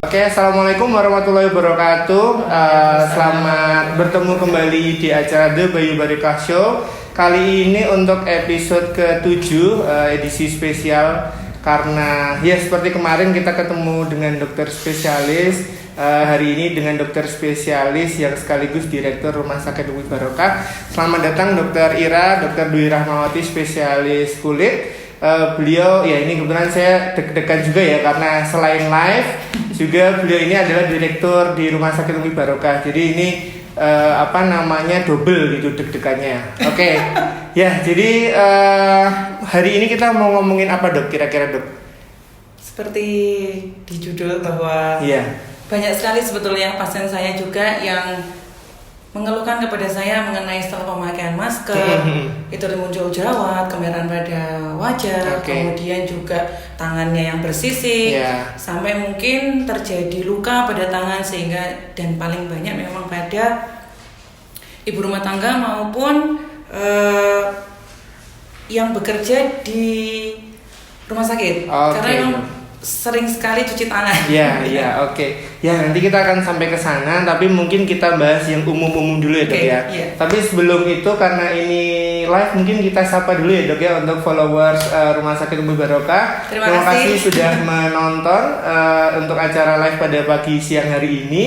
Oke, assalamualaikum warahmatullahi wabarakatuh. Selamat bertemu kembali di acara The Bayu Barokah Show. Kali ini untuk episode ke-7, edisi spesial. Karena ya seperti kemarin kita ketemu dengan dokter spesialis, hari ini dengan dokter spesialis yang sekaligus direktur Rumah Sakit Umi Barokah. Selamat datang Dokter Ira, Dokter Dwi Rahmawati, spesialis kulit. Beliau ya ini kebetulan saya deg-degan juga ya karena selain live juga beliau ini adalah direktur di Rumah Sakit Umi Barokah. Jadi ini double gitu deg-degannya. Oke. Ya, jadi hari ini kita mau ngomongin apa Dok kira-kira Dok? Seperti di judul bahwa banyak sekali sebetulnya pasien saya juga yang mengeluhkan kepada saya mengenai setelah pemakaian masker itu muncul jerawat, kemerahan pada wajah, kemudian juga tangannya yang bersisik, sampai mungkin terjadi luka pada tangan sehingga dan paling banyak memang pada ibu rumah tangga maupun yang bekerja di rumah sakit, karena memang sering sekali cuci tangan. Oke. Ya, nanti kita akan sampai ke sana, tapi mungkin kita bahas yang umum-umum dulu ya Dok ya. Tapi sebelum itu karena ini live mungkin kita sapa dulu ya Dok ya untuk followers Rumah Sakit Umi Barokah. Terima kasih sudah menonton untuk acara live pada pagi siang hari ini.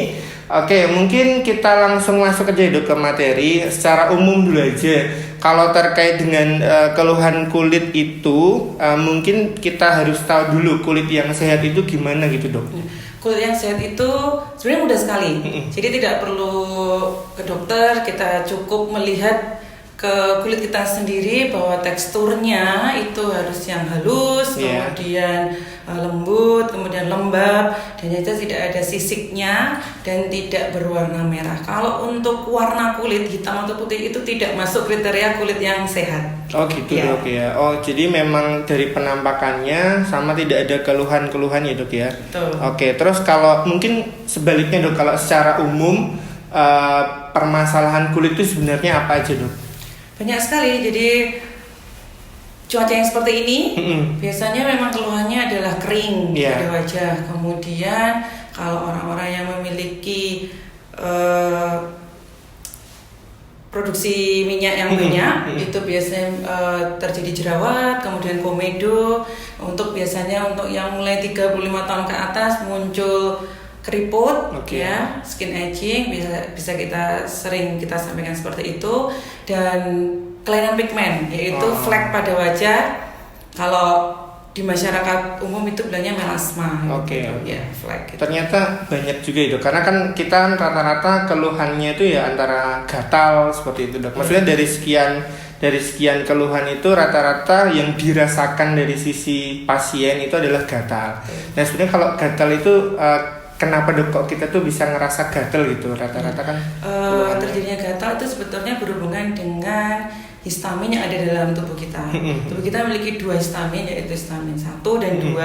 Oke, mungkin kita langsung masuk aja Dok ke materi secara umum dulu aja. Kalau terkait dengan keluhan kulit itu, mungkin kita harus tahu dulu kulit yang sehat itu gimana gitu Dok. Kulit yang sehat itu sebenarnya mudah sekali. Jadi tidak perlu ke dokter, kita cukup melihat ke kulit kita sendiri bahwa teksturnya itu harus yang halus, kemudian lembut, kemudian lembab, dan itu tidak ada sisiknya dan tidak berwarna merah. Kalau untuk warna kulit hitam atau putih itu tidak masuk kriteria kulit yang sehat. Oh gitu Dok ya. Oh jadi memang dari penampakannya sama tidak ada keluhan-keluhan ya Dok ya. Betul. Oke, terus kalau mungkin sebaliknya Dok, kalau secara umum permasalahan kulit itu sebenarnya apa aja Dok? Banyak sekali. Jadi cuaca yang seperti ini biasanya memang keluhannya adalah kering pada wajah. Kemudian kalau orang-orang yang memiliki produksi minyak yang banyak itu biasanya terjadi jerawat, kemudian komedo. Untuk yang mulai 35 tahun ke atas muncul keriput, skin aging, bisa kita sampaikan seperti itu, dan kelainan pigmen yaitu flek pada wajah. Kalau di masyarakat umum itu bilangnya melasma. Flek. Gitu. Ternyata banyak juga itu, karena kan kita rata-rata keluhannya itu ya antara gatal seperti itu Dok. Maksudnya dari sekian keluhan itu rata-rata yang dirasakan dari sisi pasien itu adalah gatal. Nah sebenarnya kalau gatal itu kenapa Dok kok kita tuh bisa ngerasa gatal gitu? Rata-rata kan terjadinya gatal itu sebetulnya berhubungan dengan histamin yang ada dalam tubuh kita. Tubuh kita memiliki 2 histamin, yaitu histamin 1 dan 2,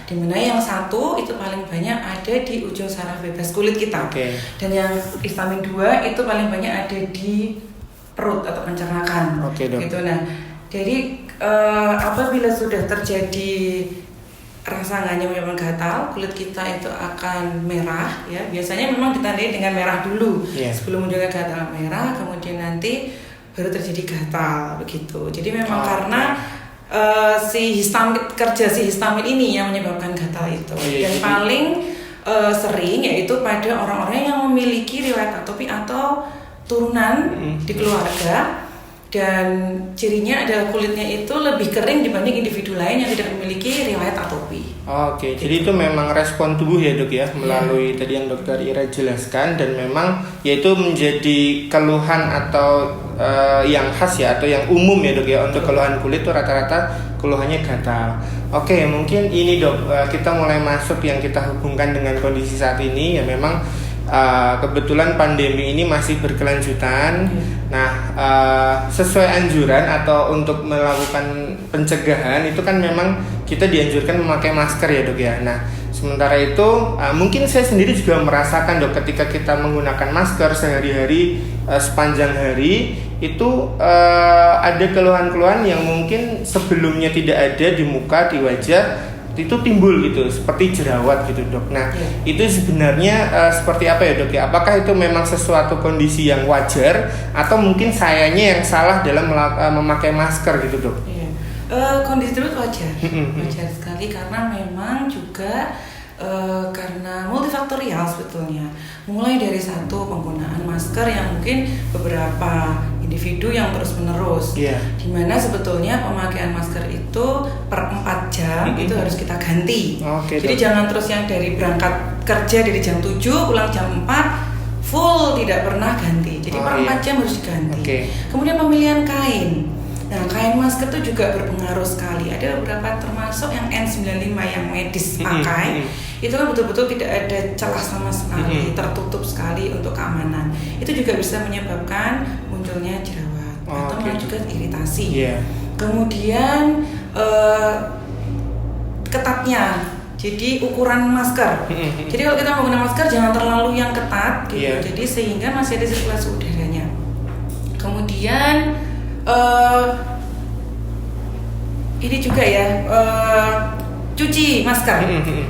di mana yang 1 itu paling banyak ada di ujung saraf bebas kulit kita. Dan yang histamin 2 itu paling banyak ada di perut atau pencernaan. Gitu. Nah, jadi apabila sudah terjadi rasa nggak nyaman, memang gatal, kulit kita itu akan merah ya. Biasanya memang ditandai dengan merah dulu sebelum munculnya gatal merah, kemudian nanti baru terjadi gatal begitu. Jadi memang karena si histamin ini yang menyebabkan gatal itu. Dan paling sering yaitu pada orang-orang yang memiliki riwayat atopi atau turunan di keluarga. Dan cirinya adalah kulitnya itu lebih kering dibanding individu lain yang tidak memiliki riwayat atopi. Jadi itu memang respon tubuh ya Dok ya, melalui tadi yang Dokter Ira jelaskan, dan memang yaitu menjadi keluhan atau yang khas ya, atau yang umum ya Dok ya. Untuk keluhan kulit itu rata-rata keluhannya gatal. Mungkin ini Dok, kita mulai masuk yang kita hubungkan dengan kondisi saat ini ya. Memang kebetulan pandemi ini masih berkelanjutan. Nah, sesuai anjuran atau untuk melakukan pencegahan itu kan memang kita dianjurkan memakai masker ya Dok ya. Nah, sementara itu mungkin saya sendiri juga merasakan Dok, ketika kita menggunakan masker sehari-hari sepanjang hari itu ada keluhan-keluhan yang mungkin sebelumnya tidak ada di muka, di wajah, itu timbul gitu seperti jerawat gitu dok. Nah itu sebenarnya seperti apa ya dok ya? Apakah itu memang sesuatu kondisi yang wajar atau mungkin sayanya yang salah dalam memakai masker gitu dok? Kondisi tersebut wajar, wajar sekali karena memang juga karena multifaktorial sebetulnya. Mulai dari satu penggunaan masker yang mungkin beberapa individu yang terus menerus, dimana sebetulnya pemakaian masker itu per 4 jam itu harus kita ganti. Jadi jangan terus yang dari berangkat kerja dari jam 7 pulang jam 4 full tidak pernah ganti. Jadi per 4 jam harus diganti. Kemudian pemilihan kain. Nah, kain masker itu juga berpengaruh sekali. Ada beberapa termasuk yang N95 yang medis pakai, itu kan betul-betul tidak ada celah sama sekali, tertutup sekali untuk keamanan. Itu juga bisa menyebabkan munculnya jerawat atau malah juga iritasi. Kemudian ketatnya. Jadi ukuran masker. Jadi kalau kita menggunakan masker jangan terlalu yang ketat gitu. Jadi sehingga masih ada sirkulasi udaranya. Kemudian ini juga ya, cuci masker.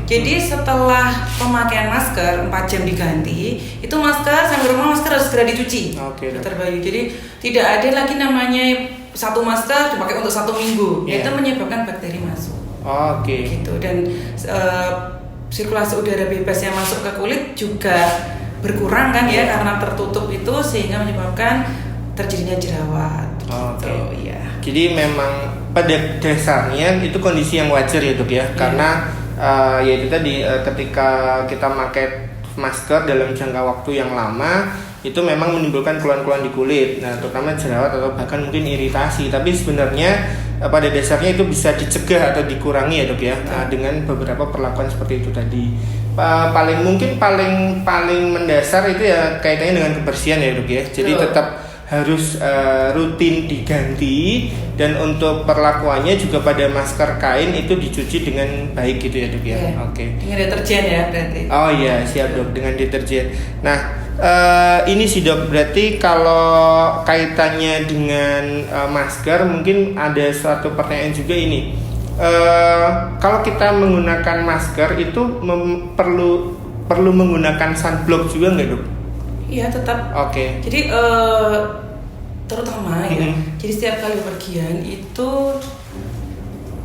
Jadi setelah pemakaian masker 4 jam diganti, itu masker sampai rumah masker harus segera dicuci. Dokter Bayu. Jadi tidak ada lagi namanya satu masker dipakai untuk 1 minggu. Itu menyebabkan bakteri masuk. Gitu. Dan sirkulasi udara bebas yang masuk ke kulit juga berkurang kan ya karena tertutup itu sehingga menyebabkan terjadinya jerawat. Jadi memang pada dasarnya itu kondisi yang wajar ya dok ya, karena ya itu tadi ketika kita pakai masker dalam jangka waktu yang lama itu memang menimbulkan keluhan-keluhan di kulit, nah terutama jerawat atau bahkan mungkin iritasi. Tapi sebenarnya pada dasarnya itu bisa dicegah atau dikurangi ya dok ya, dengan beberapa perlakuan seperti itu tadi. Paling mendasar itu ya kaitannya dengan kebersihan ya dok ya. Jadi tetap harus rutin diganti, dan untuk perlakuannya juga pada masker kain itu dicuci dengan baik gitu ya dok ya. Dengan deterjen ya berarti. Siap dok, dengan deterjen. Nah ini sih dok, berarti kalau kaitannya dengan masker mungkin ada suatu pertanyaan juga ini. Kalau kita menggunakan masker itu perlu menggunakan sunblock juga nggak dok? Iya tetap. Jadi terutama ya. Jadi setiap kali bepergian itu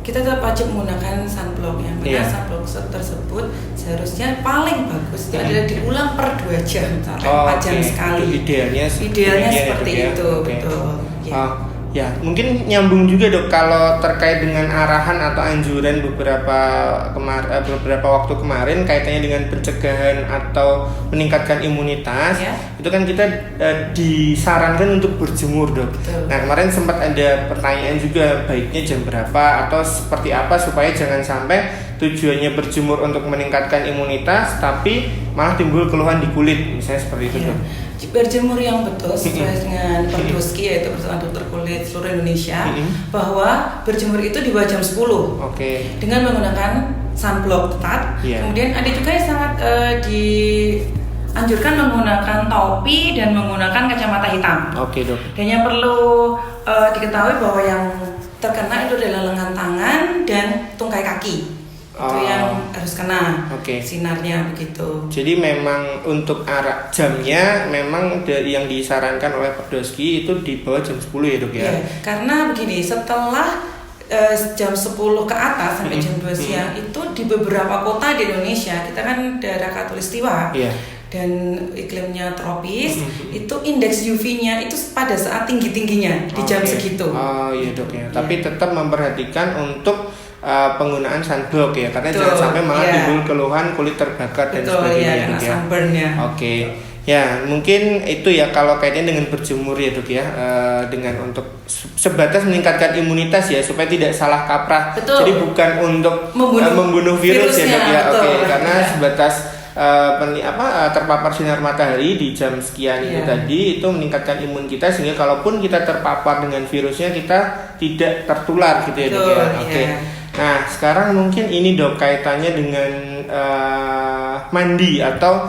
kita tetap wajib menggunakan sunblock. Yang mana sunblock tersebut seharusnya paling bagus itu adalah diulang per 2 jam sampai 4 jam sekali. Idealnya seperti itu. Betul. Ya, mungkin nyambung juga dok kalau terkait dengan arahan atau anjuran beberapa waktu kemarin kaitannya dengan pencegahan atau meningkatkan imunitas. Itu kan kita disarankan untuk berjemur dok. Nah kemarin sempat ada pertanyaan juga, baiknya jam berapa atau seperti apa supaya jangan sampai tujuannya berjemur untuk meningkatkan imunitas tapi malah timbul keluhan di kulit, misalnya seperti itu dok. Berjemur yang betul sesuai dengan Perdosky, yaitu Persatuan Dokter Kulit seluruh Indonesia, bahwa berjemur itu di bawah jam 10 dengan menggunakan sunblock ketat. Kemudian ada juga yang sangat dianjurkan menggunakan topi dan menggunakan kacamata hitam. Dok. Dan yang perlu diketahui bahwa yang terkena itu adalah lengan tangan dan tungkai kaki. Itu yang harus kena sinarnya begitu. Jadi memang untuk arah jamnya memang dari yang disarankan oleh Perdosky itu di bawah jam 10 ya dok ya. Karena begini, setelah jam 10 ke atas sampai jam 2 siang itu di beberapa kota di Indonesia, kita kan daerah khatulistiwa dan iklimnya tropis, itu indeks UV-nya itu pada saat tinggi-tingginya di jam segitu. Dok ya. Tapi tetap memperhatikan untuk penggunaan sunblock ya, karena jangan sampai malah timbul keluhan kulit terbakar dan sebagainya dok ya. Ya mungkin itu ya kalau kaitannya dengan berjemur ya dok ya, dengan untuk sebatas meningkatkan imunitas ya supaya tidak salah kaprah. Jadi bukan untuk membunuh virus ya dok ya. Karena sebatas terpapar sinar matahari di jam sekian itu tadi itu meningkatkan imun kita sehingga kalaupun kita terpapar dengan virusnya kita tidak tertular gitu ya dok ya. Nah sekarang mungkin ini dok kaitannya dengan mandi atau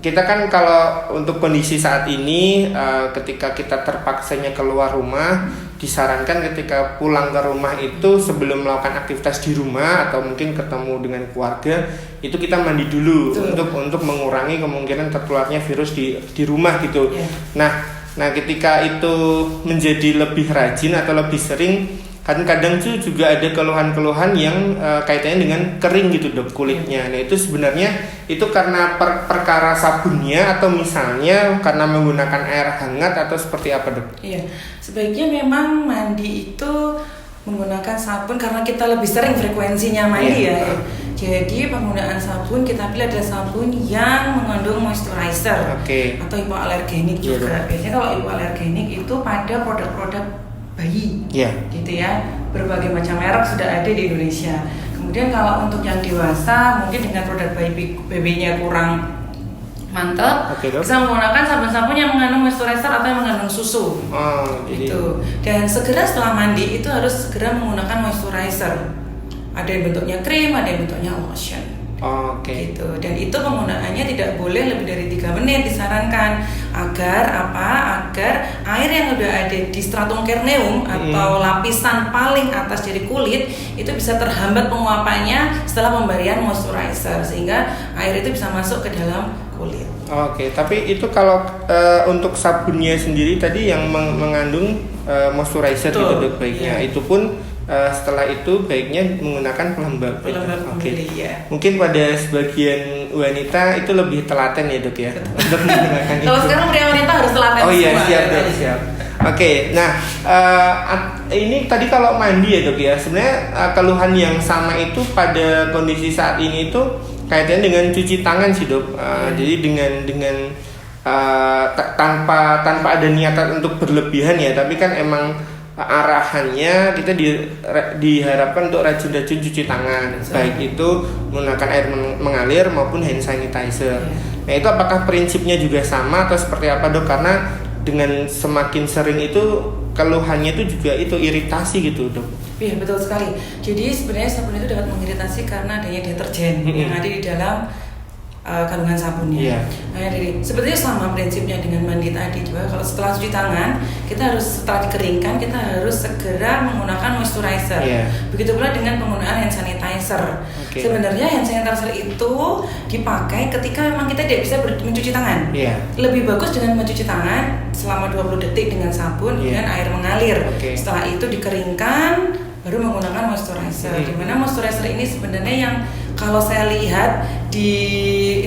kita kan kalau untuk kondisi saat ini ketika kita terpaksanya keluar rumah, disarankan ketika pulang ke rumah itu sebelum melakukan aktivitas di rumah atau mungkin ketemu dengan keluarga itu kita mandi dulu. Betul. untuk mengurangi kemungkinan tertularnya virus di rumah gitu. Nah ketika itu menjadi lebih rajin atau lebih sering, kan kadang tuh juga ada keluhan-keluhan yang kaitannya dengan kering gitu dok kulitnya. Nah itu sebenarnya itu karena perkara sabunnya atau misalnya karena menggunakan air hangat atau seperti apa dok? Iya, sebaiknya memang mandi itu menggunakan sabun karena kita lebih sering frekuensinya mandi ya. Jadi penggunaan sabun kita pilih adalah sabun yang mengandung moisturizer atau hipoalergenik juga. Biasanya kalau hipoalergenik itu pada produk-produk bayi, gitu ya. Berbagai macam merek sudah ada di Indonesia. Kemudian kalau untuk yang dewasa, mungkin dengan produk babynya kurang mantap, bisa menggunakan sabun-sabun yang mengandung moisturizer atau yang mengandung susu. Gitu. Dan segera setelah mandi itu harus segera menggunakan moisturizer. Ada yang bentuknya krim, ada yang bentuknya lotion. Gitu. Dan itu penggunaannya tidak boleh lebih dari 3 menit disarankan agar air yang udah ada di stratum corneum atau lapisan paling atas dari kulit itu bisa terhambat penguapannya setelah pemberian moisturizer sehingga air itu bisa masuk ke dalam kulit. Tapi itu kalau untuk sabunnya sendiri tadi yang mengandung moisturizer itu dok baiknya itu pun setelah itu baiknya menggunakan pelembab ya. Mungkin pada sebagian wanita itu lebih telaten ya dok ya untuk menggunakan itu. Kalau sekarang pria wanita harus telaten semua. Siap dok, siap. Nah ini tadi kalau mandi ya dok ya, sebenarnya keluhan yang sama itu pada kondisi saat ini itu kaitannya dengan cuci tangan sih dok. Jadi dengan tanpa ada niatan untuk berlebihan ya, tapi kan emang arahannya kita diharapkan untuk rajin-rajin cuci tangan, baik itu menggunakan air mengalir maupun hand sanitizer. Nah itu apakah prinsipnya juga sama atau seperti apa dok? Karena dengan semakin sering itu keluhannya itu juga itu iritasi gitu dok. Iya betul sekali. Jadi sebenarnya sabun itu dapat mengiritasi karena adanya deterjen yang ada di dalam kandungan sabunnya. Nah, jadi sebetulnya sama prinsipnya dengan mandi tadi juga. Kalau setelah cuci tangan, kita harus setelah dikeringkan kita harus segera menggunakan moisturizer. Begitu pula dengan penggunaan hand sanitizer. Sebenarnya hand sanitizer itu dipakai ketika memang kita tidak bisa mencuci tangan. Lebih bagus dengan mencuci tangan selama 20 detik dengan sabun dengan air mengalir. Setelah itu dikeringkan baru menggunakan moisturizer. Dimana moisturizer ini sebenarnya yang kalau saya lihat di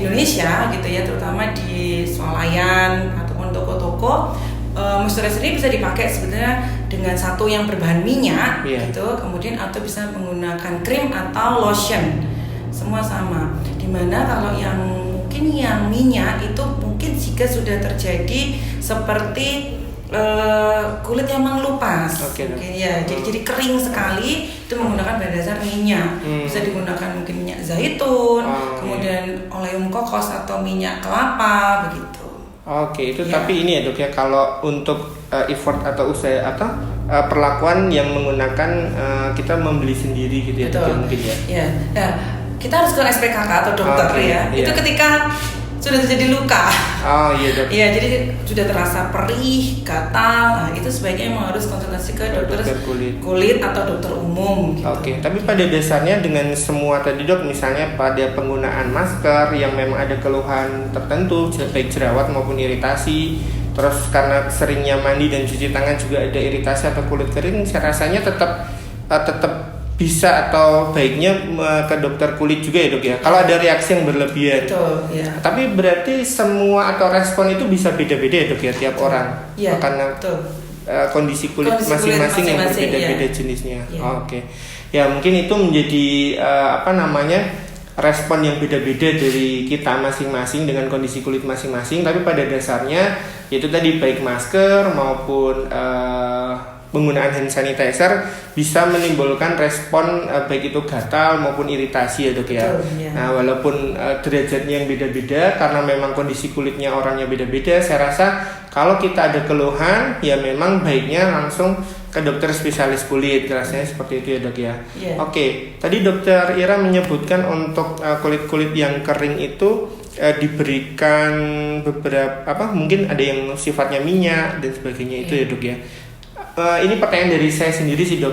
Indonesia gitu ya, terutama di swalayan ataupun toko-toko, moisturizer ini bisa dipakai sebenarnya dengan satu yang berbahan minyak gitu, kemudian atau bisa menggunakan krim atau lotion, semua sama. Dimana kalau yang mungkin yang minyak itu mungkin jika sudah terjadi seperti kulit yang mengelupas, jadi kering sekali, itu menggunakan bahan dasar minyak. Bisa digunakan mungkin minyak zaitun, kemudian oleum kokos atau minyak kelapa begitu. Itu tapi ini ya dok ya, kalau untuk effort atau usaha atau perlakuan yang menggunakan kita membeli sendiri gitu ya dok, mungkin ya. Nah, kita harus ke SPKK atau dokter Itu ketika sudah terjadi luka. Dok. Jadi sudah terasa perih, gatal. Nah, itu sebaiknya memang harus konsultasi ke dokter kulit atau dokter umum gitu. Tapi pada dasarnya dengan semua tadi dok, misalnya pada penggunaan masker yang memang ada keluhan tertentu, baik jerawat maupun iritasi, terus karena seringnya mandi dan cuci tangan juga ada iritasi atau kulit kering, saya rasanya tetap bisa atau baiknya ke dokter kulit juga ya dok ya. Kalau ada reaksi yang berlebihan. Tapi berarti semua atau respon itu bisa beda-beda ya dok ya tiap orang. Karena kondisi kulit masing-masing yang berbeda-beda jenisnya. Ya mungkin itu menjadi respon yang beda-beda dari kita masing-masing dengan kondisi kulit masing-masing. Tapi pada dasarnya itu tadi baik masker maupun penggunaan hand sanitizer bisa menimbulkan respon baik itu gatal maupun iritasi ya dok ya. Nah walaupun derajatnya yang beda-beda karena memang kondisi kulitnya orangnya beda-beda, saya rasa kalau kita ada keluhan ya memang baiknya langsung ke dokter spesialis kulit, rasanya seperti itu ya dok ya. Tadi dokter Ira menyebutkan untuk kulit-kulit yang kering itu diberikan beberapa mungkin ada yang sifatnya minyak dan sebagainya itu ya dok ya. Ini pertanyaan dari saya sendiri sih dok.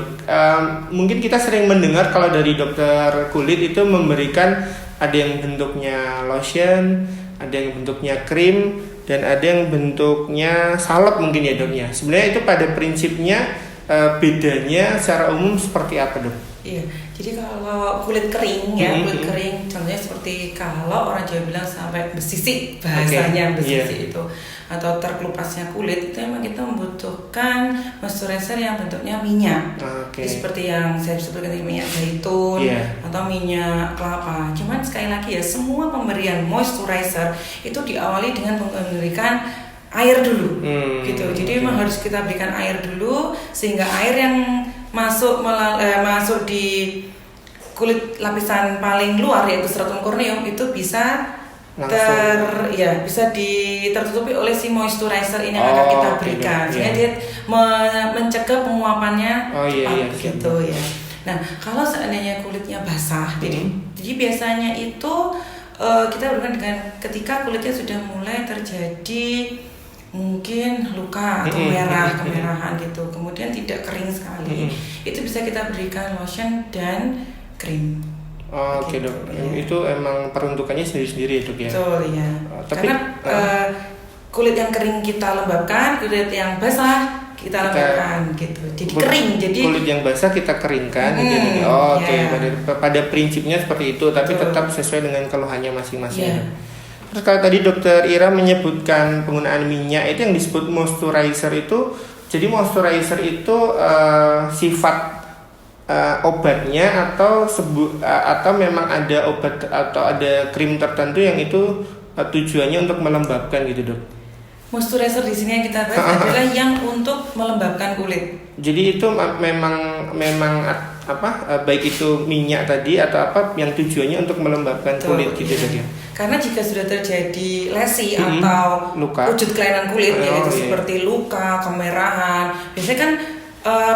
Mungkin kita sering mendengar kalau dari dokter kulit itu memberikan ada yang bentuknya lotion, ada yang bentuknya krim, dan ada yang bentuknya salep mungkin ya dok ya. Sebenarnya itu pada prinsipnya bedanya secara umum seperti apa dok? Iya, jadi kalau kulit kering ya, kulit kering contohnya seperti kalau orang Jawa bilang sampai bersisik bahasanya bersisik itu atau terkelupasnya kulit itu memang kita membutuhkan moisturizer yang bentuknya minyak. Seperti yang saya sebutkan tadi minyak zaitun atau minyak kelapa. Cuman sekali lagi ya, semua pemberian moisturizer itu diawali dengan memberikan air dulu, gitu. Jadi memang harus kita berikan air dulu sehingga air yang masuk di kulit lapisan paling luar yaitu stratum corneum itu bisa tertutupi oleh si moisturizer ini yang akan kita berikan, sehingga dia mencegah penguapannya gitu ya. Nah kalau seandainya kulitnya basah, jadi biasanya itu kita berikan dengan ketika kulitnya sudah mulai terjadi mungkin luka atau kemerahan gitu, kemudian tidak kering sekali, itu bisa kita berikan lotion dan krim. Oke dok, itu emang peruntukannya sendiri-sendiri ya dok ya? Betul ya, karena kulit yang kering kita lembabkan, kulit yang basah kita lembabkan gitu, jadi kering. Jadi kulit yang basah kita keringkan. Pada prinsipnya seperti itu, tapi tetap sesuai dengan keluhannya masing-masing. Terus kalau tadi dokter Ira menyebutkan penggunaan minyak itu yang disebut moisturizer itu, jadi moisturizer itu sifat obatnya atau memang ada obat atau ada krim tertentu yang itu tujuannya untuk melembabkan gitu dok? Moisturizer di sini yang kita bahas adalah yang untuk melembabkan kulit. Jadi itu memang baik itu minyak tadi atau apa yang tujuannya untuk melembabkan kulit gitu dok ya? Karena jika sudah terjadi lesi atau luka, wujud kelainan kulit yaitu seperti luka, kemerahan, biasanya kan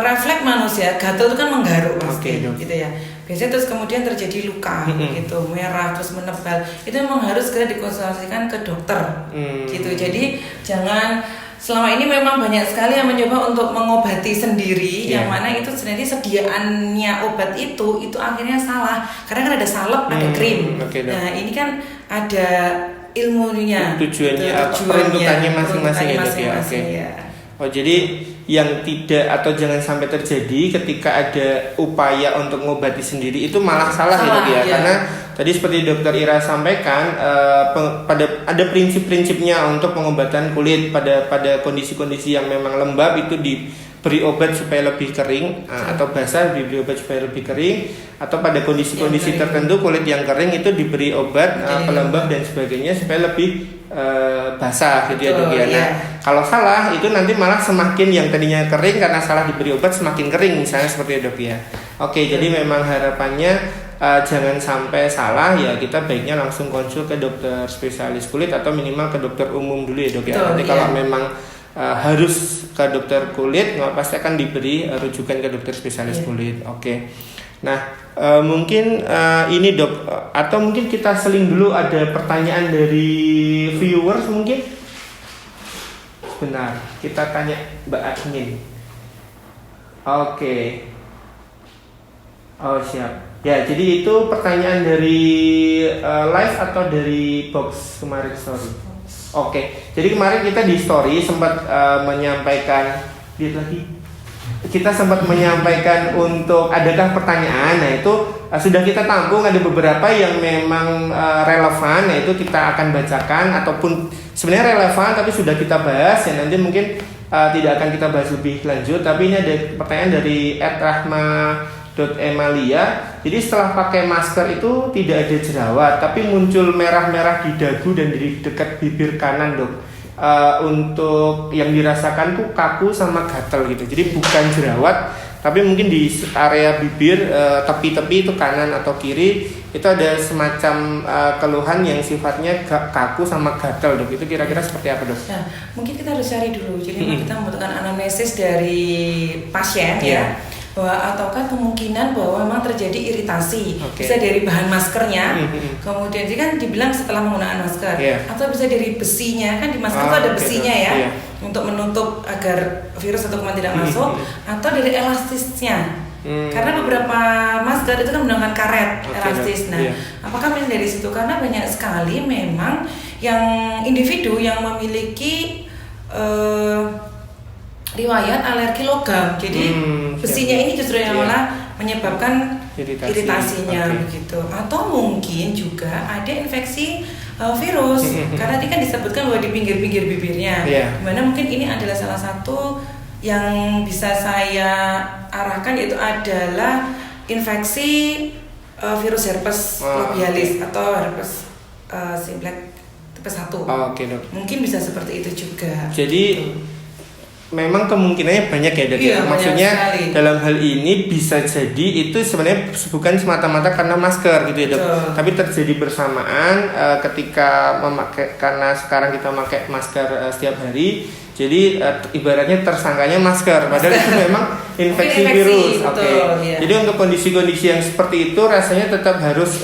refleks manusia gatal itu kan menggaruk pasti, gitu ya. Biasanya terus kemudian terjadi luka, gitu, merah terus menebal, itu memang harus segera dikonsultasikan ke dokter, gitu. Jadi jangan selama ini memang banyak sekali yang mencoba untuk mengobati sendiri, yang mana itu sebenarnya sediaannya obat itu akhirnya salah, karena kan ada salep, ada krim. Nah ini kan ada ilmunya, tujuannya peruntukannya masing-masing ya. Oh jadi yang tidak atau jangan sampai terjadi ketika ada upaya untuk mengobati sendiri itu malah salah ya. Karena tadi seperti dokter Ira sampaikan ada prinsip-prinsipnya untuk pengobatan kulit pada kondisi-kondisi yang memang lembab itu diberi obat supaya lebih kering atau basah diberi obat supaya lebih kering, atau pada kondisi-kondisi tertentu kulit yang kering itu diberi obat pelembab dan sebagainya supaya lebih basah gitu ya dok ya. Nah kalau salah itu nanti malah semakin yang tadinya kering karena salah diberi obat semakin kering misalnya seperti itu dok ya. Jadi memang harapannya jangan sampai salah ya, kita baiknya langsung konsul ke dokter spesialis kulit atau minimal ke dokter umum dulu ya dok ya. Nanti kalau memang harus ke dokter kulit pasti akan diberi rujukan ke dokter spesialis kulit. Nah mungkin ini dok, atau mungkin kita seling dulu, ada pertanyaan dari viewers mungkin. Sebentar, kita tanya Mbak admin. Oh siap. Ya jadi itu pertanyaan dari live atau dari box kemarin story. Jadi kemarin kita di story sempat menyampaikan untuk adakah pertanyaan. Nah itu sudah kita tampung, ada beberapa yang memang relevan, nah itu kita akan bacakan, ataupun sebenarnya relevan tapi sudah kita bahas ya, nanti mungkin tidak akan kita bahas lebih lanjut. Tapi ini ada pertanyaan dari @rahma.emalia. Jadi setelah pakai masker itu tidak ada jerawat tapi muncul merah-merah di dagu dan di dekat bibir kanan dok. Untuk yang dirasakan tuh kaku sama gatal gitu. Jadi bukan jerawat, tapi mungkin di area bibir, tepi-tepi itu kanan atau kiri itu ada semacam keluhan yang sifatnya kaku sama gatal dok. Itu kira-kira seperti apa dok? Nah mungkin kita harus cari dulu. Jadi kita membutuhkan anamnesis dari pasien ya. ataukah kemungkinan bahwa memang terjadi iritasi, bisa dari bahan maskernya, kemudian kan dibilang setelah menggunakan masker, atau bisa dari besinya, kan di masker itu ada besinya ya, untuk menutup agar virus atau kuman tidak masuk, atau dari elastisnya. Karena beberapa masker itu kan menggunakan karet elastis. Nah, apakah memang dari situ? Karena banyak sekali memang yang individu yang memiliki riwayat alergi logam. Jadi besinya ini justru yang malah menyebabkan iritasinya begitu. Atau mungkin juga ada infeksi virus. Karena tadi kan disebutkan bahwa di pinggir-pinggir bibirnya. Dimana mungkin ini adalah salah satu yang bisa saya arahkan, yaitu adalah infeksi virus herpes labialis atau herpes simplex tipe 1. Dok. Mungkin bisa seperti itu juga. Jadi memang kemungkinannya banyak ya, Dok. Maksudnya dalam hal ini bisa jadi itu sebenarnya bukan semata-mata karena masker gitu ya, Dok. Tapi terjadi bersamaan ketika memakai, karena sekarang kita memakai masker setiap hari. Jadi ibaratnya tersangkanya masker, padahal itu memang infeksi virus. Jadi untuk kondisi-kondisi yang seperti itu rasanya tetap harus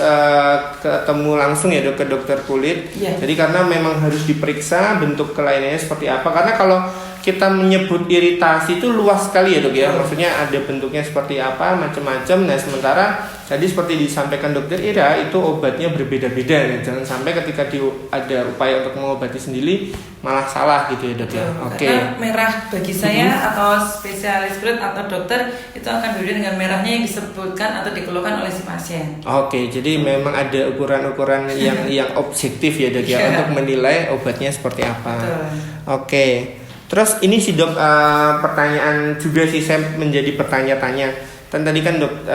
ketemu langsung ya, Dok, ke dokter kulit. Jadi karena memang harus diperiksa bentuk kelainannya seperti apa. Karena kalau kita menyebut iritasi itu luas sekali ya, Dok ya. Maksudnya ada bentuknya seperti apa, macam-macam. Nah, sementara tadi seperti disampaikan Dokter Ira, itu obatnya berbeda-beda. Nah, jangan sampai ketika ada upaya untuk mengobati sendiri malah salah gitu ya, Dok ya. Karena merah bagi saya atau spesialis kulit atau dokter itu akan berbeda dengan merahnya yang disebutkan atau dikeluhkan oleh si pasien. Jadi memang ada ukuran-ukuran yang objektif ya, Dok ya, untuk menilai obatnya seperti apa. Terus ini sih, Dok, pertanyaan juga sih saya menjadi bertanya-tanya. Dan tadi kan, Dok,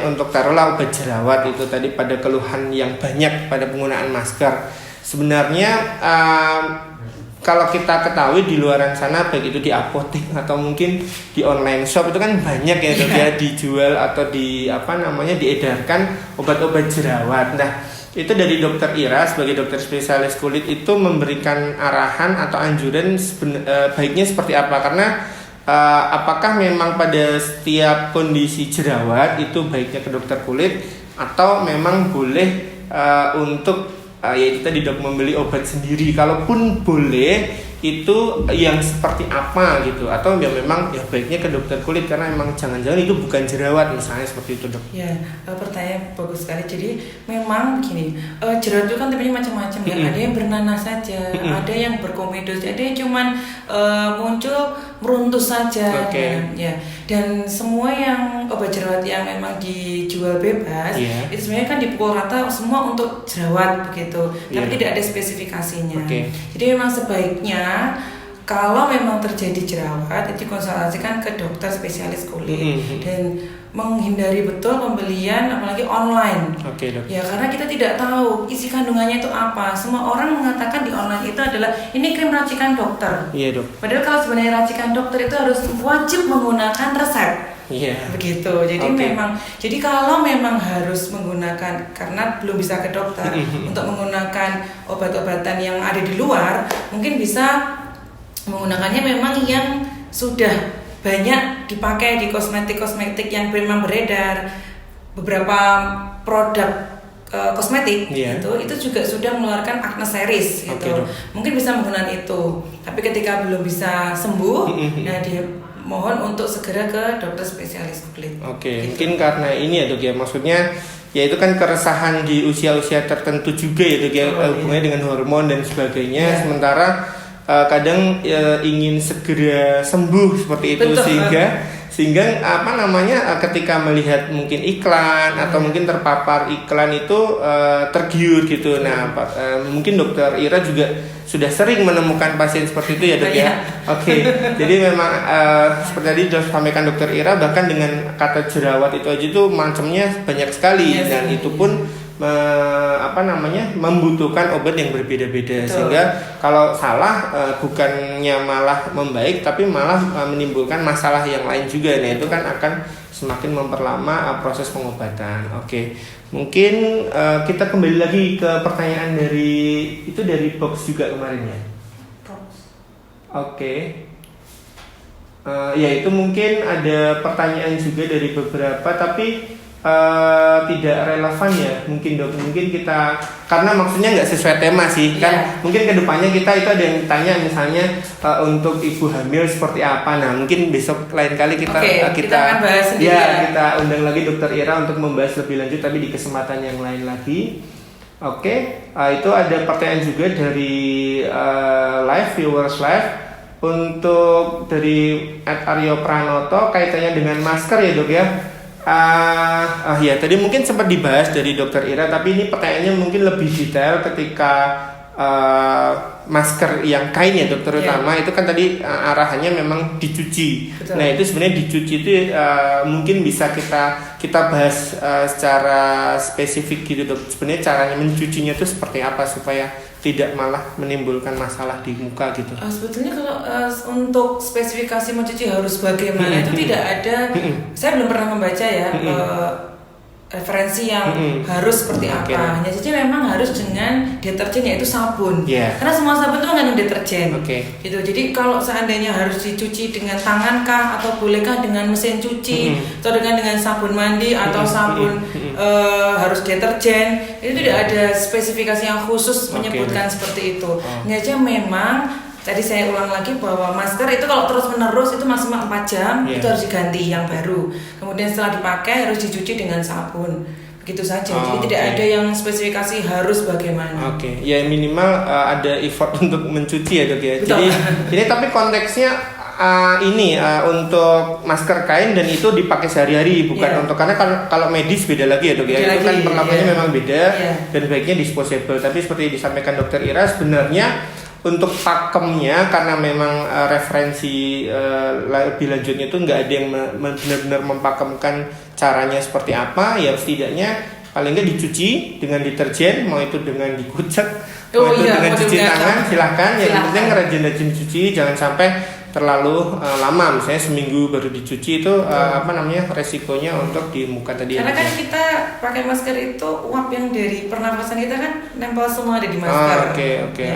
untuk taruhlah obat jerawat itu tadi pada keluhan yang banyak pada penggunaan masker. Sebenarnya kalau kita ketahui di luaran sana, baik itu di apotek atau mungkin di online shop, itu kan banyak ya, Dok ya, dijual atau diedarkan obat-obat jerawat. Nah, itu dari Dokter Ira sebagai dokter spesialis kulit itu memberikan arahan atau anjuran baiknya seperti apa? Karena apakah memang pada setiap kondisi jerawat itu baiknya ke dokter kulit, atau memang boleh untuk yaitu tadi, Dok, membeli obat sendiri? Kalaupun boleh, itu yang seperti apa gitu, atau ya memang ya baiknya ke dokter kulit karena memang jangan-jangan itu bukan jerawat misalnya, seperti itu, Dok. Pertanyaan bagus sekali. Jadi memang begini, jerawat itu kan tipenya macam-macam ya. Ada yang bernanas saja, ada yang berkomedos, ada yang cuman muncul meruntuh saja. Dan semua yang obat jerawat yang memang dijual bebas itu sebenarnya kan dipukul rata semua untuk jerawat begitu, tapi tidak ada spesifikasinya. Jadi memang sebaiknya kalau memang terjadi jerawat itu konsultasikan ke dokter spesialis kulit dan menghindari betul pembelian apalagi online. Ya, karena kita tidak tahu isi kandungannya itu apa. Semua orang mengatakan di online itu adalah ini krim racikan dokter. Dok. Padahal kalau sebenarnya racikan dokter itu harus wajib menggunakan resep. Begitu. Jadi jadi kalau memang harus menggunakan, karena belum bisa ke dokter untuk menggunakan obat-obatan yang ada di luar, mungkin bisa menggunakannya memang yang sudah banyak dipakai di kosmetik-kosmetik yang memang beredar. Beberapa produk kosmetik itu juga sudah mengeluarkan acne series gitu. Mungkin bisa menggunakan itu. Tapi ketika belum bisa sembuh, nah dia mohon untuk segera ke dokter spesialis kulit. Gitu. Mungkin karena ini ya, Dok ya, maksudnya ya itu kan keresahan di usia-usia tertentu juga ya, Dok ya, hubungannya dengan hormon dan sebagainya. Sementara kadang ingin segera sembuh seperti itu. Sehingga ketika melihat mungkin iklan atau mungkin terpapar iklan itu tergiur gitu. Nah, mungkin Dokter Ira juga sudah sering menemukan pasien seperti itu ya, Dok ya. Jadi memang seperti tadi sudah sampaikan Dokter Ira, bahkan dengan kata jerawat itu aja tuh macamnya banyak sekali, dan itu pun membutuhkan obat yang berbeda-beda. Sehingga kalau salah bukannya malah membaik, tapi malah menimbulkan masalah yang lain juga. Nah, itu kan akan semakin memperlama proses pengobatan. Mungkin kita kembali lagi ke pertanyaan dari box juga kemarin ya. Ya itu mungkin ada pertanyaan juga dari beberapa tapi tidak relevan ya mungkin dok, mungkin kita karena maksudnya nggak sesuai tema sih kan, mungkin kedepannya kita itu ada yang tanya misalnya untuk ibu hamil seperti apa, nah mungkin besok lain kali kita akan bahas sendiri ya. Kita undang lagi dokter Ira untuk membahas lebih lanjut tapi di kesempatan yang lain lagi. Itu ada pertanyaan juga dari viewers live untuk dari @Aryo Pranoto kaitannya dengan masker ya dok ya. Ya tadi mungkin sempat dibahas dari dokter Ira tapi ini pertanyaannya mungkin lebih detail ketika masker yang kain ya dok terutama itu kan tadi arahannya memang dicuci. Betul. Nah itu sebenarnya dicuci itu mungkin bisa kita bahas secara spesifik gitu dok. Sebenarnya caranya mencucinya itu seperti apa supaya tidak malah menimbulkan masalah di muka gitu. Sebetulnya kalau untuk spesifikasi mencuci harus bagaimana itu tidak ada. Saya belum pernah membaca ya referensi yang harus seperti apa. Hanya saja memang harus dengan deterjen yaitu sabun. Karena semua sabun itu mengandung deterjen. Gitu. Jadi kalau seandainya harus dicuci dengan tangan kah atau bolehkah dengan mesin cuci atau dengan sabun mandi atau sabun harus deterjen, itu tidak ada spesifikasi yang khusus menyebutkan seperti itu. Hanya saja memang tadi saya ulang lagi bahwa masker itu kalau terus-menerus itu maksimal 4 jam itu harus diganti yang baru. Kemudian setelah dipakai harus dicuci dengan sabun. Begitu saja. Jadi tidak ada yang spesifikasi harus bagaimana. Ya minimal ada effort untuk mencuci ya dok ya. Betul. Jadi ini tapi konteksnya untuk masker kain dan itu dipakai sehari-hari bukan untuk karena kalau medis beda lagi ya dok ya. Itu kan perlakuannya memang beda dan baiknya disposable. Tapi seperti disampaikan dokter Ira sebenarnya untuk pakemnya karena memang referensi lebih lanjutnya itu nggak ada yang benar-benar mempakemkan caranya seperti apa, ya setidaknya paling nggak dicuci dengan deterjen, mau itu dengan dikucek, mau itu dengan cuci tangan silahkan. Yang penting rajin-rajin cuci, jangan sampai terlalu lama, misalnya seminggu baru dicuci itu resikonya untuk di muka tadi. Karena kan kita pakai masker itu uap yang dari pernafasan kita kan nempel semua ada di masker.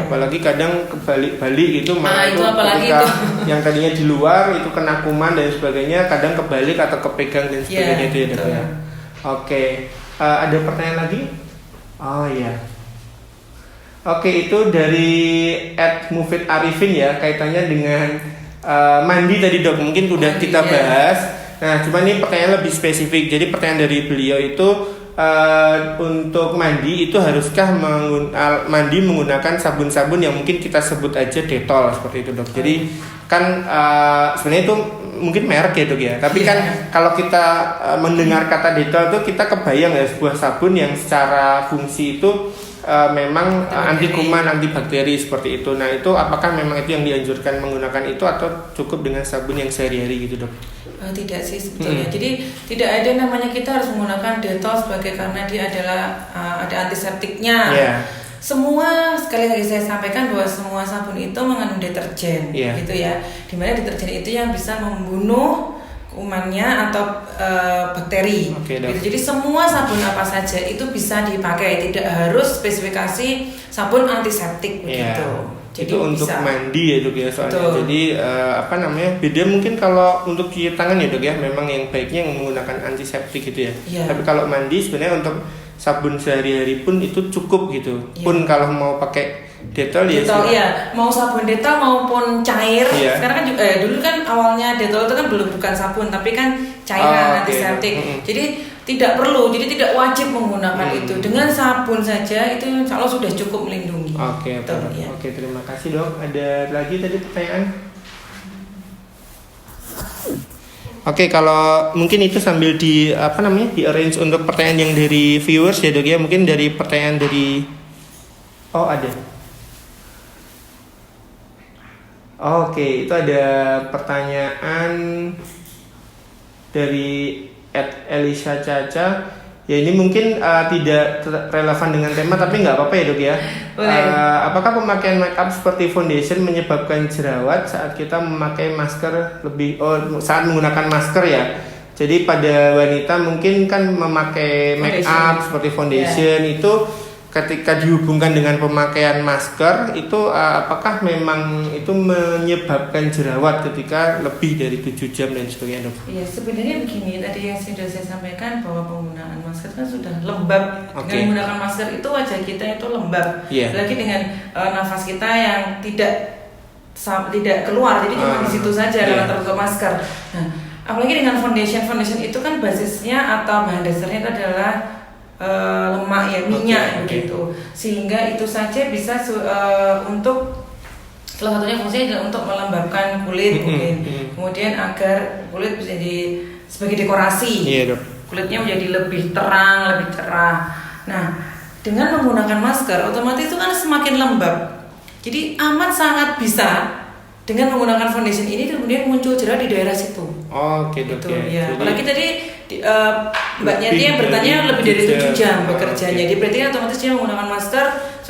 Apalagi kadang kebalik-balik gitu, itu apalagi ketika itu yang tadinya di luar itu kena kuman dan sebagainya, kadang kebalik atau kepegang dan sebagainya itu ya dok ya. Ada pertanyaan lagi? Itu dari @Mufid Arifin ya kaitannya dengan mandi tadi dok, mungkin udah kita bahas. Nah cuma ini pertanyaan lebih spesifik. Jadi pertanyaan dari beliau itu untuk mandi itu haruskah mandi menggunakan sabun-sabun yang mungkin kita sebut aja Dettol seperti itu dok. Jadi kan sebenarnya itu mungkin merek ya dok ya. Tapi kan kalau kita mendengar kata Dettol itu kita kebayang ya sebuah sabun yang secara fungsi itu memang anti kuman, antibakteri seperti itu. Nah itu apakah memang itu yang dianjurkan menggunakan itu atau cukup dengan sabun yang sehari-hari gitu dok? Tidak sih sebetulnya. Jadi tidak ada namanya kita harus menggunakan Dettol sebagai karena dia adalah ada antiseptiknya. Semua sekali lagi saya sampaikan bahwa semua sabun itu mengandung deterjen, gitu ya. Dimana deterjen itu yang bisa membunuh kumannya atau bakteri. Gitu. Jadi semua sabun apa saja itu bisa dipakai, tidak harus spesifikasi sabun antiseptik begitu. Jadi itu untuk mandi ya dok ya soalnya. Jadi beda mungkin kalau untuk cuci tangan ya dok ya, memang yang baiknya menggunakan antiseptik gitu ya. Tapi kalau mandi sebenarnya untuk sabun sehari-hari pun itu cukup gitu. Pun kalau mau pakai Dettol ya. Mau sabun Dettol maupun cair. Sekarang kan dulu kan awalnya Dettol itu kan bukan sabun tapi kan cairan antiseptik. Jadi tidak perlu, jadi tidak wajib menggunakan itu. Dengan sabun saja itu insya Allah sudah cukup melindungi. Oke, terima kasih dok. Ada lagi tadi pertanyaan? Kalau mungkin itu sambil di arrange untuk pertanyaan yang dari viewers ya dok ya. Mungkin dari pertanyaan dari ada. Itu ada pertanyaan dari Elisa Caca. Ya ini mungkin tidak relevan dengan tema tapi nggak apa-apa ya dok ya. Apakah pemakaian make up seperti foundation menyebabkan jerawat saat kita memakai masker saat menggunakan masker ya? Jadi pada wanita mungkin kan memakai make up seperti foundation itu ketika dihubungkan dengan pemakaian masker itu apakah memang itu menyebabkan jerawat ketika lebih dari 7 jam dan sebagainya, dok? Iya, sebenarnya begini, tadi yang sudah saya sampaikan bahwa penggunaan masker kan sudah lembab. Dengan menggunakan masker itu wajah kita itu lembab. Apalagi dengan nafas kita yang tidak keluar, jadi cuma di situ saja karena tertutup masker. Nah, apalagi dengan foundation itu kan basisnya atau bahan dasarnya itu adalah lemak ya, minyak begitu, sehingga itu saja bisa untuk salah satunya fungsinya adalah untuk melembabkan kulit mungkin, kemudian agar kulit bisa jadi sebagai dekorasi, kulitnya menjadi lebih terang, lebih cerah. Nah, dengan menggunakan masker otomatis itu kan semakin lembab, jadi amat sangat bisa dengan menggunakan foundation ini kemudian muncul jerawat di daerah situ. Oke, dok. Gitu, ya. Apalagi tadi Mbak Nyati yang bertanya lebih dari 7 jam bekerjanya. Dia berarti otomatis dia menggunakan masker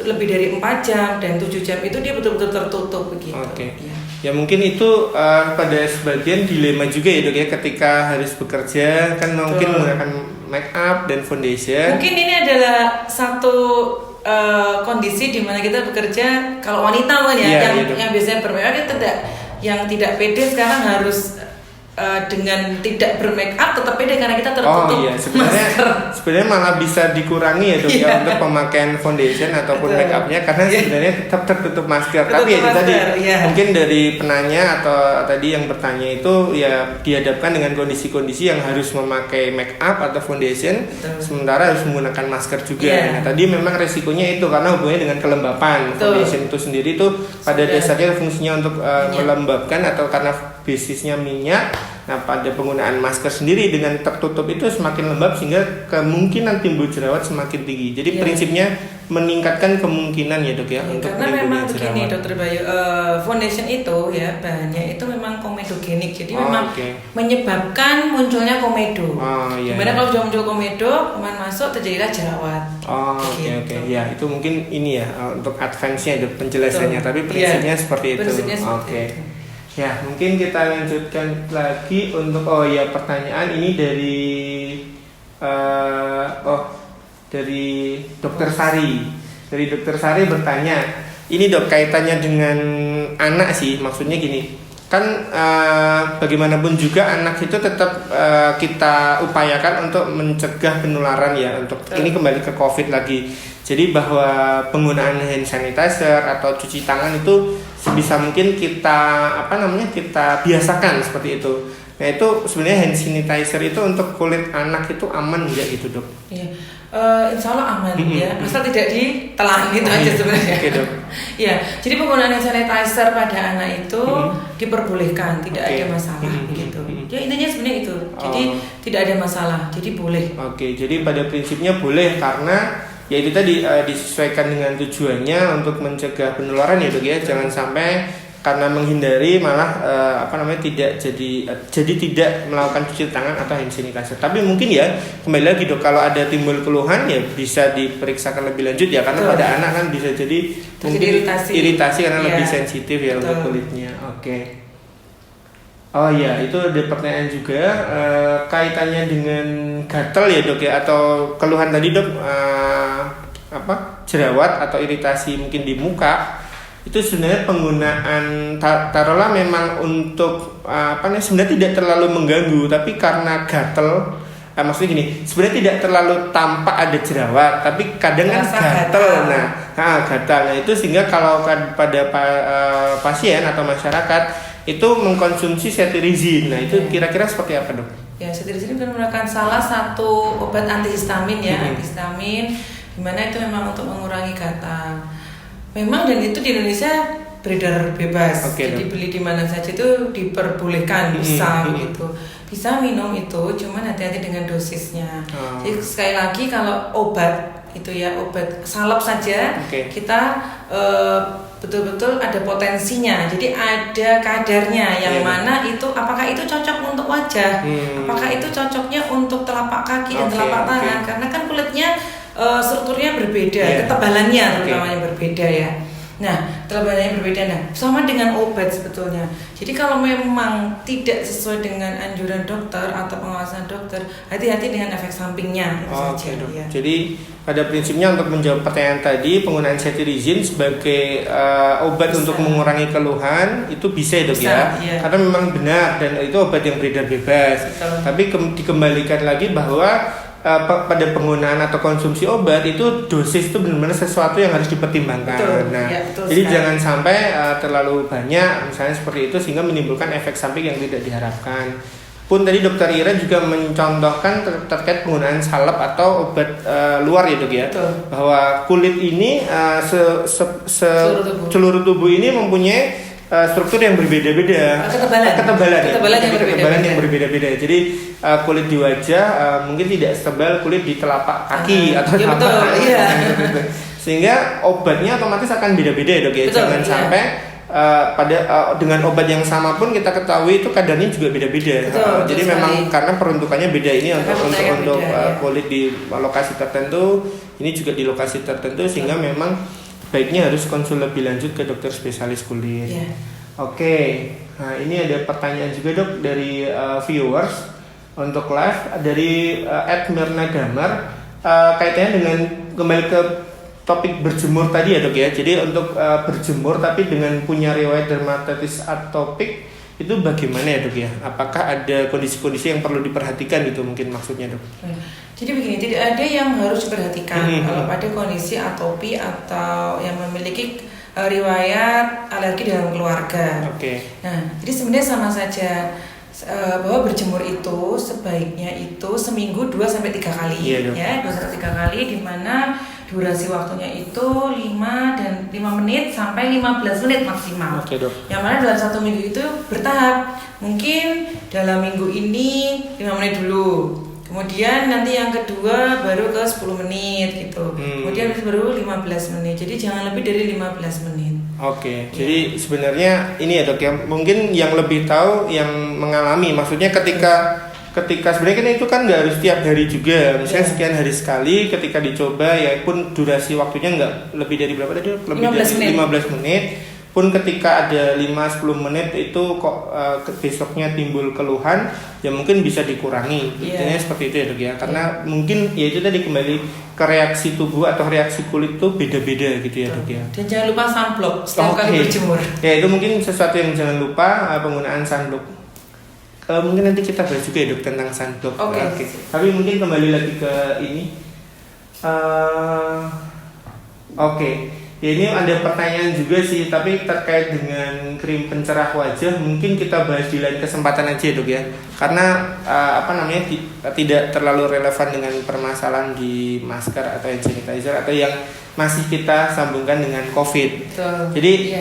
lebih dari 4 jam dan 7 jam itu dia betul-betul tertutup begitu. Ya mungkin itu pada sebagian dilema juga ya, dok ya, ketika harus bekerja kan mungkin menggunakan make up dan foundation. Mungkin ini adalah satu kondisi di mana kita bekerja, kalau wanita kan ya, yang biasanya bermake up yang tidak pede sekarang harus dengan tidak bermake up tetap pede karena kita tertutup sebenarnya malah bisa dikurangi ya, dok ya, untuk pemakaian foundation ataupun make upnya karena sebenarnya tetap tertutup masker. Tapi ya tadi mungkin dari penanya atau tadi yang bertanya itu ya dihadapkan dengan kondisi-kondisi yang harus memakai make up atau foundation sementara harus menggunakan masker juga. Nah, tadi memang resikonya itu karena hubungannya dengan kelembapan. Foundation itu sendiri itu pada dasarnya fungsinya untuk melembabkan atau karena basisnya minyak. Nah, pada penggunaan masker sendiri dengan tertutup itu semakin lembab sehingga kemungkinan timbul jerawat semakin tinggi. Jadi prinsipnya meningkatkan kemungkinan ya, dok ya, untuk karena memang begini, Dokter Bayu, foundation itu ya bahannya itu memang komedogenik. Jadi memang menyebabkan munculnya komedo. Dimana kalau sudah muncul komedo, kuman masuk terjadilah jerawat. Ya, itu mungkin ini ya untuk advance-nya, dok, penjelasannya. Tapi prinsipnya seperti itu. Ya, mungkin kita lanjutkan lagi untuk pertanyaan ini dari Dokter Sari. Dari Dokter Sari bertanya, ini dok kaitannya dengan anak sih, maksudnya gini. Kan bagaimanapun juga anak itu tetap kita upayakan untuk mencegah penularan ya, untuk ini kembali ke COVID lagi. Jadi bahwa penggunaan hand sanitizer atau cuci tangan itu sebisa mungkin kita biasakan seperti itu. Nah, itu sebenarnya hand sanitizer itu untuk kulit anak itu aman enggak gitu, dok? Iya. Insya Allah aman ya, asal tidak ditelan gitu aja sebenarnya. Ya, jadi penggunaan hand sanitizer pada anak itu diperbolehkan, tidak ada masalah gitu. Ya intinya sebenarnya itu, jadi tidak ada masalah, jadi boleh. Jadi pada prinsipnya boleh karena ya itu tadi disesuaikan dengan tujuannya untuk mencegah penularan ya, dok ya, jangan sampai karena menghindari malah tidak tidak melakukan cuci tangan atau hand sanitizer. Tapi mungkin ya kembali lagi, dok, kalau ada timbul keluhan ya bisa diperiksakan lebih lanjut ya, karena pada anak kan bisa jadi mungkin iritasi karena lebih sensitif ya untuk kulitnya. Oh ya, itu ada pertanyaan juga kaitannya dengan gatal ya, dok ya, atau keluhan tadi, dok, jerawat atau iritasi mungkin di muka. Itu sebenarnya penggunaan taruhlah memang untuk sebenarnya tidak terlalu mengganggu, tapi karena gatal, maksudnya gini, sebenarnya tidak terlalu tampak ada jerawat, tapi kadang kan gatal. Gatal. Nah, itu sehingga kalau pada pasien atau masyarakat itu mengkonsumsi cetirizine. Nah, itu kira-kira seperti apa, dok? Ya, cetirizine itu merupakan salah satu obat antihistamin ya, antihistamin, dimana itu memang untuk mengurangi gatal. Memang dan itu di Indonesia beredar bebas, jadi beli di mana saja itu diperbolehkan, bisa gitu, bisa minum itu, cuman hati-hati dengan dosisnya. Jadi sekali lagi kalau obat itu ya obat salep saja, kita betul-betul ada potensinya, jadi ada kadarnya yang mana itu apakah itu cocok untuk wajah, apakah itu cocoknya untuk telapak kaki dan telapak tangan, karena kan kulitnya strukturnya berbeda, ketebalannya terutamanya berbeda ya. Nah, telabahannya berbeda. Nah, sama dengan obat sebetulnya. Jadi kalau memang tidak sesuai dengan anjuran dokter atau pengawasan dokter, hati-hati dengan efek sampingnya. Oke, dok. Ya. Jadi pada prinsipnya untuk menjawab pertanyaan tadi, penggunaan cetirizine sebagai obat bisa. Untuk mengurangi keluhan itu bisa, dok, ya. Iya. Karena memang benar dan itu obat yang beredar bebas. Betul. Tapi dikembalikan lagi bahwa pada penggunaan atau konsumsi obat itu dosis itu benar-benar sesuatu yang harus dipertimbangkan. Betul. Nah, Ya, betul jadi sekali. jangan sampai terlalu banyak misalnya seperti itu sehingga menimbulkan efek samping yang tidak diharapkan. Pun tadi Dokter Ira juga mencontohkan terkait penggunaan salep atau obat luar ya, dok, ya. Betul. Bahwa kulit ini seluruh tubuh ini mempunyai struktur yang berbeda-beda, ketebalan yang berbeda-beda. Jadi kulit di wajah mungkin tidak setebal kulit di telapak kaki atau telapak tangan, gitu. Sehingga obatnya otomatis akan beda-beda ya, dok, ya. Jangan sampai dengan obat yang sama pun kita ketahui itu kadarnya juga beda-beda. Jadi memang karena peruntukannya beda ini untuk kulit di lokasi tertentu, ini juga di lokasi tertentu, sehingga memang baiknya harus konsul lebih lanjut ke dokter spesialis kulit. Yeah. Oke, nah ini ada pertanyaan juga, dok, dari viewers untuk live dari @mirnadamar kaitannya dengan kembali ke topik berjemur tadi ya, dok, ya. Jadi untuk berjemur tapi dengan punya riwayat dermatitis atopik itu bagaimana ya, dok, ya? Apakah ada kondisi-kondisi yang perlu diperhatikan gitu mungkin maksudnya, dok? Jadi begini, tidak ada yang harus diperhatikan kalau pada kondisi atopi atau yang memiliki riwayat alergi dalam keluarga. Oke. Nah, jadi sebenarnya sama saja bahwa berjemur itu sebaiknya itu seminggu 2-3 kali. Iya, dok. Ya, 2-3 kali, di mana durasi waktunya itu 5 menit sampai 15 menit maksimal. Oke, dok. Yang mana dalam 1 minggu itu bertahap. Mungkin dalam minggu ini 5 menit dulu. Kemudian nanti yang kedua baru ke 10 menit gitu. Kemudian baru 15 menit. Jadi jangan lebih dari 15 menit. Oke, jadi sebenarnya ini ya, dok, ya, mungkin yang lebih tahu yang mengalami. Maksudnya ketika sebenarnya kan itu kan nggak harus tiap hari juga. Misalnya sekian hari sekali, ketika dicoba ya pun durasi waktunya nggak lebih dari berapa tadi? Lebih dari 15 menit. Pun ketika ada 5-10 menit itu kok besoknya timbul keluhan, ya mungkin bisa dikurangi. Intinya seperti itu ya, dok, ya. Karena mungkin ya itu tadi kembali ke reaksi tubuh atau reaksi kulit tuh beda-beda gitu ya, dok, ya. Dan jangan lupa sunblock setiap kali berjemur. Ya itu mungkin sesuatu yang jangan lupa, penggunaan sunblock. Mungkin nanti kita bahas juga ya, dok, tentang sunblock. Oke. Tapi mungkin kembali lagi ke ini. Oke. Ya ini ada pertanyaan juga sih, tapi terkait dengan krim pencerah wajah mungkin kita bahas di lain kesempatan aja, dok, ya. Karena tidak terlalu relevan dengan permasalahan di masker atau hand sanitizer atau yang masih kita sambungkan dengan COVID. Betul. Jadi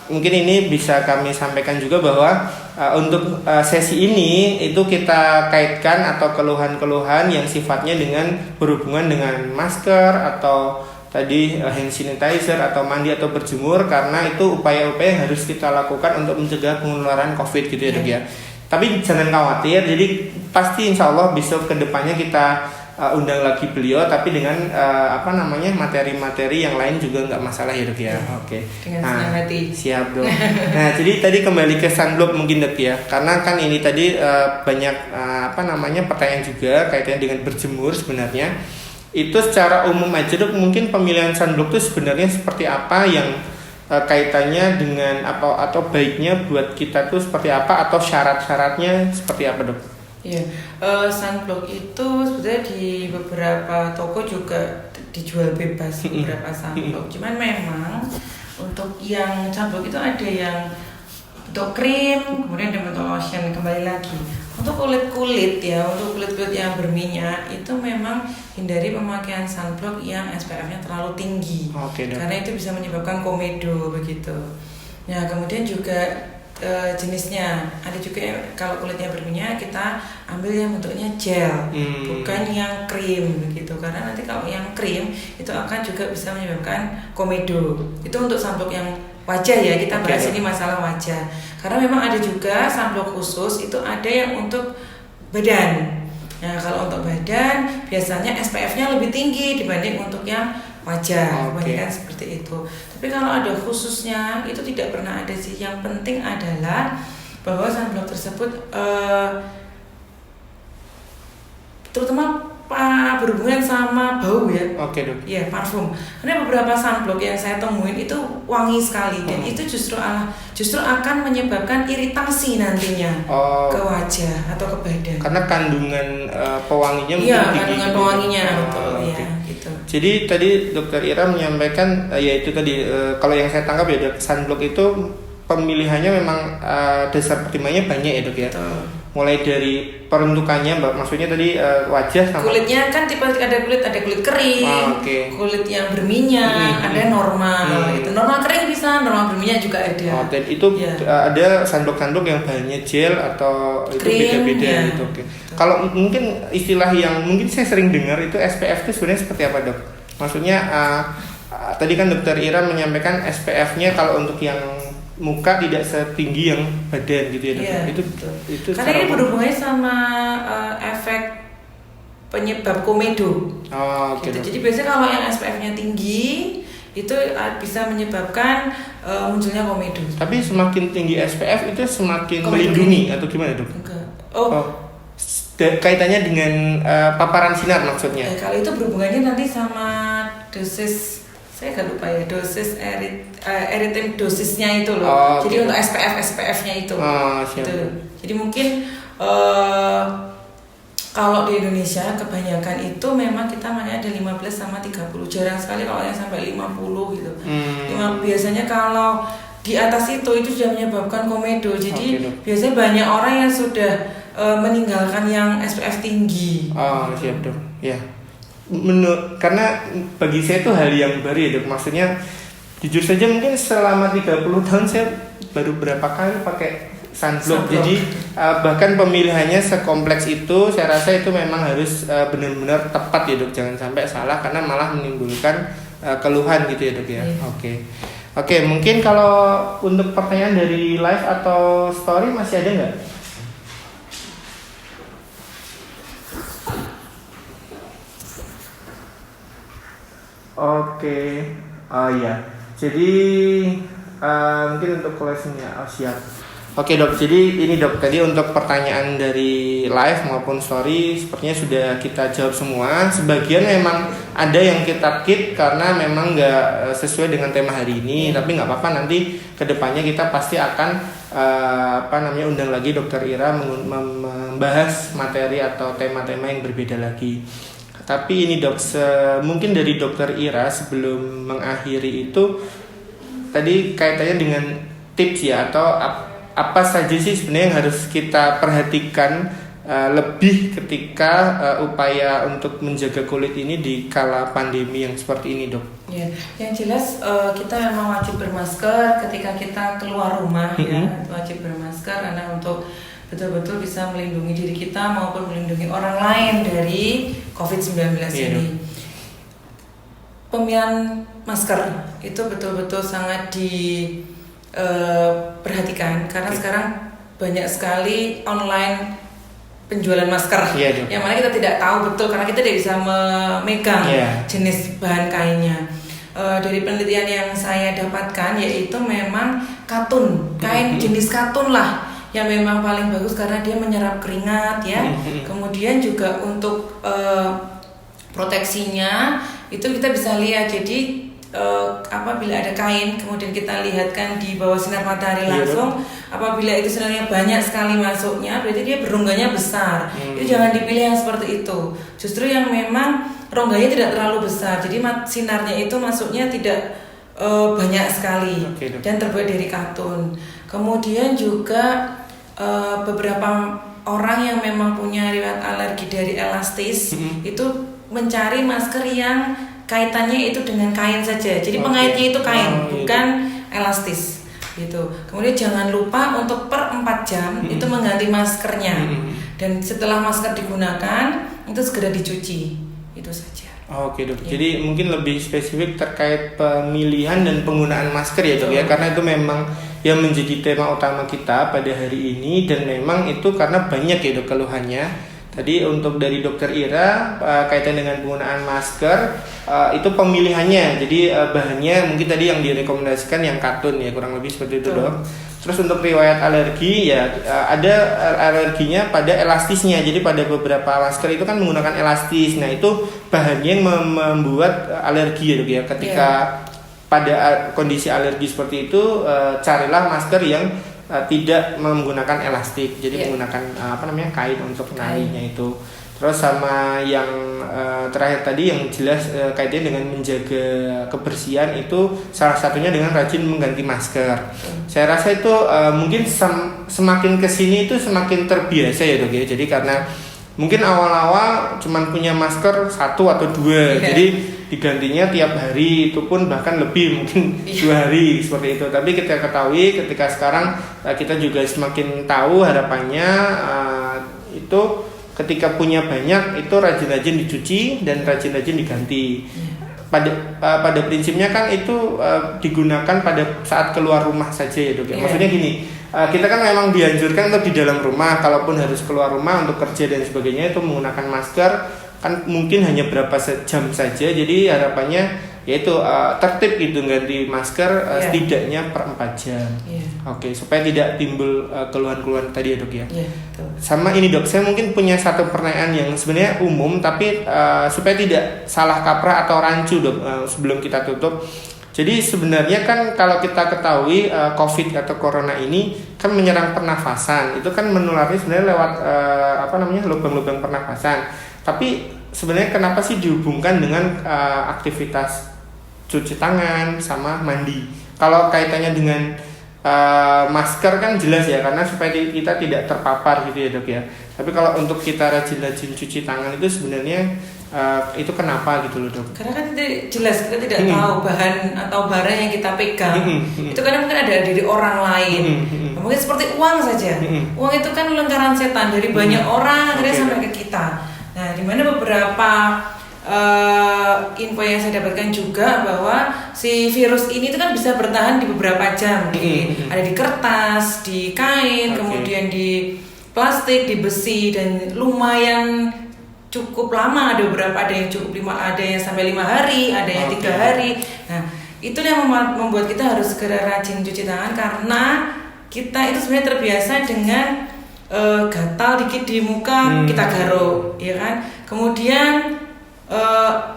mungkin ini bisa kami sampaikan juga bahwa untuk sesi ini itu kita kaitkan atau keluhan-keluhan yang sifatnya dengan berhubungan dengan masker atau tadi hand sanitizer atau mandi atau berjemur, karena itu upaya-upaya yang harus kita lakukan untuk mencegah penularan COVID gitu ya, dok, ya. Tapi jangan khawatir, jadi pasti insya Allah besok kedepannya kita undang lagi beliau, tapi dengan materi-materi yang lain juga nggak masalah ya, dok, ya. Oke. Dengan senang hati. Siap, dok. Nah jadi tadi kembali ke sunblock mungkin, dok, ya, karena kan ini tadi banyak pertanyaan juga kaitannya dengan berjemur. Sebenarnya itu secara umum aja, dok, mungkin pemilihan sunblock itu sebenarnya seperti apa yang kaitannya dengan atau baiknya buat kita tuh seperti apa, atau syarat-syaratnya seperti apa, dok? Iya, sunblock itu sebenarnya di beberapa toko juga dijual bebas beberapa sunblock. Cuman memang untuk yang sunblock itu ada yang bentuk krim, kemudian ada bentuk lotion. Kembali lagi untuk kulit yang berminyak itu memang hindari pemakaian sunblock yang SPF-nya terlalu tinggi. Karena itu bisa menyebabkan komedo begitu. Nah, kemudian juga jenisnya ada juga yang kalau kulitnya berminyak kita ambil yang bentuknya gel, bukan yang krim begitu, karena nanti kalau yang krim itu akan juga bisa menyebabkan komedo. Itu untuk sunblock yang wajah ya, kita bahas ini masalah wajah, karena memang ada juga sunblock khusus, itu ada yang untuk badan. Nah, kalau untuk badan biasanya SPF-nya lebih tinggi dibanding untuk yang wajah, kebanyakan seperti itu. Tapi kalau ada khususnya itu tidak pernah ada sih. Yang penting adalah bahwa sunblock tersebut terutama berhubungan sama bau ya. Oke, Dok. Ya, parfum. Karena beberapa sunblock yang saya temuin itu wangi sekali dan itu justru akan menyebabkan iritasi nantinya ke wajah atau ke badan. Karena kandungan pewanginya mungkin tinggi. Iya, kandungan pewanginya betul. Ya, gitu. Jadi tadi Dokter Ira menyampaikan yaitu tadi kalau yang saya tangkap ya sunblock itu pemilihannya memang dasar pertimbangannya banyak ya, Dok ya. Betul. Mulai dari peruntukannya, maksudnya tadi wajah sama kulitnya kan tipe ada kulit kering, kulit yang berminyak, ada normal gitu. Normal kering bisa, normal berminyak juga ada. Dan itu ada sunblock yang bahannya gel atau itu beda-beda gitu. Kalau mungkin istilah yang mungkin saya sering dengar itu SPF itu sebenarnya seperti apa, Dok? Maksudnya tadi kan Dokter Ira menyampaikan SPF-nya kalau untuk yang muka tidak setinggi yang badan gitu ya, Dok. Iya, itu karena ini berhubungannya sama efek penyebab komedo. Gitu. Jadi biasanya kalau yang SPF-nya tinggi itu bisa menyebabkan munculnya komedo. Tapi semakin tinggi SPF itu semakin melindungi atau gimana, Dok? Enggak. Kaitannya dengan paparan sinar maksudnya. Kalau itu berhubungannya nanti sama dosis, saya agak lupa ya, dosis erythema dosisnya itu loh. Jadi untuk SPF-nya itu. Gitu. Jadi mungkin kalau di Indonesia kebanyakan itu memang kita makanya ada 15 sama 30. Jarang sekali kalau yang sampai 50 gitu. Biasanya kalau di atas itu sudah menyebabkan komedo. Jadi biasanya banyak orang yang sudah meninggalkan yang SPF tinggi. Siap, Dok. Ya. Karena bagi saya itu hal yang baru ya, Dok. Maksudnya jujur saja mungkin selama 30 tahun saya baru berapa kali pakai sunblock. Jadi bahkan pemilihannya sekompleks itu saya rasa itu memang harus benar-benar tepat ya, Dok. Jangan sampai salah karena malah menimbulkan keluhan gitu ya, Dok ya. Oke, mungkin kalau untuk pertanyaan dari live atau story masih ada nggak? Oke, ya. Jadi mungkin untuk closingnya, siap. Oke, Dok. Jadi ini, Dok, tadi untuk pertanyaan dari live maupun story sepertinya sudah kita jawab semua. Sebagian memang ada yang kita keep karena memang nggak sesuai dengan tema hari ini, tapi nggak apa-apa, nanti kedepannya kita pasti akan undang lagi Dokter Ira membahas materi atau tema-tema yang berbeda lagi. Tapi ini, Dok, mungkin dari Dokter Ira sebelum mengakhiri itu tadi kaitannya dengan tips ya, atau apa saja sih sebenarnya yang harus kita perhatikan lebih ketika upaya untuk menjaga kulit ini di kala pandemi yang seperti ini, Dok? Ya, yang jelas kita memang wajib bermasker ketika kita keluar rumah ya, wajib bermasker karena untuk betul-betul bisa melindungi diri kita maupun melindungi orang lain dari COVID-19 ini. Pemilihan masker itu betul-betul sangat diperhatikan karena sekarang banyak sekali online penjualan masker yang mana kita tidak tahu betul karena kita tidak bisa memegang jenis bahan kainnya. Dari penelitian yang saya dapatkan yaitu memang katun, kain jenis katun lah yang memang paling bagus karena dia menyerap keringat ya. Kemudian juga untuk proteksinya itu kita bisa lihat. Jadi apabila ada kain kemudian kita lihatkan di bawah sinar matahari langsung, apabila itu sinarnya banyak sekali masuknya berarti dia berongganya besar. Itu jangan dipilih yang seperti itu. Justru yang memang rongganya tidak terlalu besar. Jadi sinarnya itu masuknya tidak banyak sekali dan terbuat dari katun. Kemudian juga beberapa orang yang memang punya riwayat alergi dari elastis itu mencari masker yang kaitannya itu dengan kain saja. Jadi pengaitnya itu kain, bukan elastis gitu. Kemudian jangan lupa untuk per 4 jam itu mengganti maskernya. Dan setelah masker digunakan itu segera dicuci. Itu saja. Oke, Dok. Jadi mungkin lebih spesifik terkait pemilihan dan penggunaan masker ya, Dok ya, karena itu memang yang menjadi tema utama kita pada hari ini dan memang itu karena banyak ya, Dok, keluhannya. Tadi untuk dari Dokter Ira kaitan dengan penggunaan masker itu pemilihannya. Jadi bahannya mungkin tadi yang direkomendasikan yang katun ya, kurang lebih seperti itu, Dok. Terus untuk riwayat alergi ya ada alerginya pada elastisnya. Jadi pada beberapa masker itu kan menggunakan elastis. Nah, itu bahannya yang membuat alergi ya, Dok ya. Ketika pada kondisi alergi seperti itu carilah masker yang tidak menggunakan elastik, jadi menggunakan kain untuk narinya itu. Terus sama yang terakhir tadi yang jelas kaitannya dengan menjaga kebersihan itu salah satunya dengan rajin mengganti masker. Saya rasa itu mungkin semakin kesini itu semakin terbiasa ya, Dok ya. Jadi karena mungkin awal-awal cuman punya masker 1 atau 2, jadi digantinya tiap hari, itu pun bahkan lebih mungkin 2 hari seperti itu. Tapi kita ketahui ketika sekarang kita juga semakin tahu harapannya itu ketika punya banyak itu rajin-rajin dicuci dan rajin-rajin diganti. Pada prinsipnya kan itu digunakan pada saat keluar rumah saja ya, Dok ya. Maksudnya gini, kita kan memang dianjurkan untuk di dalam rumah, kalaupun harus keluar rumah untuk kerja dan sebagainya itu menggunakan masker kan mungkin hanya berapa jam saja. Jadi harapannya yaitu tertib gitu ganti masker setidaknya per 4 jam. Oke, supaya tidak timbul keluhan-keluhan tadi ya, Dok ya. Sama ini, Dok, saya mungkin punya satu pertanyaan yang sebenarnya umum tapi supaya tidak salah kaprah atau rancu, Dok, sebelum kita tutup. Jadi sebenarnya kan kalau kita ketahui COVID atau Corona ini kan menyerang pernafasan, itu kan menularnya sebenarnya lewat lubang-lubang pernafasan. Tapi sebenarnya kenapa sih dihubungkan dengan aktivitas cuci tangan sama mandi? Kalau kaitannya dengan masker kan jelas ya, karena supaya kita tidak terpapar gitu ya, Dok ya. Tapi kalau untuk kita rajin-rajin cuci tangan itu sebenarnya itu kenapa gitu loh, Dok? Karena kan jelas kita tidak tahu bahan atau barang yang kita pegang itu kadang mungkin ada dari orang lain. Mungkin seperti uang saja. Uang itu kan lingkaran setan dari banyak orang akhirnya sampai ke kita. Nah, di mana beberapa info yang saya dapatkan juga bahwa si virus ini itu kan bisa bertahan di beberapa jam. Ada di kertas, di kain, kemudian di plastik, di besi, dan lumayan cukup lama. Ada beberapa, ada yang cukup ada yang sampai 5 hari, ada yang 3 hari. Nah, itu yang membuat kita harus segera rajin cuci tangan karena kita itu sebenarnya terbiasa dengan gatal dikit di muka, kita garuk, ya kan? Kemudian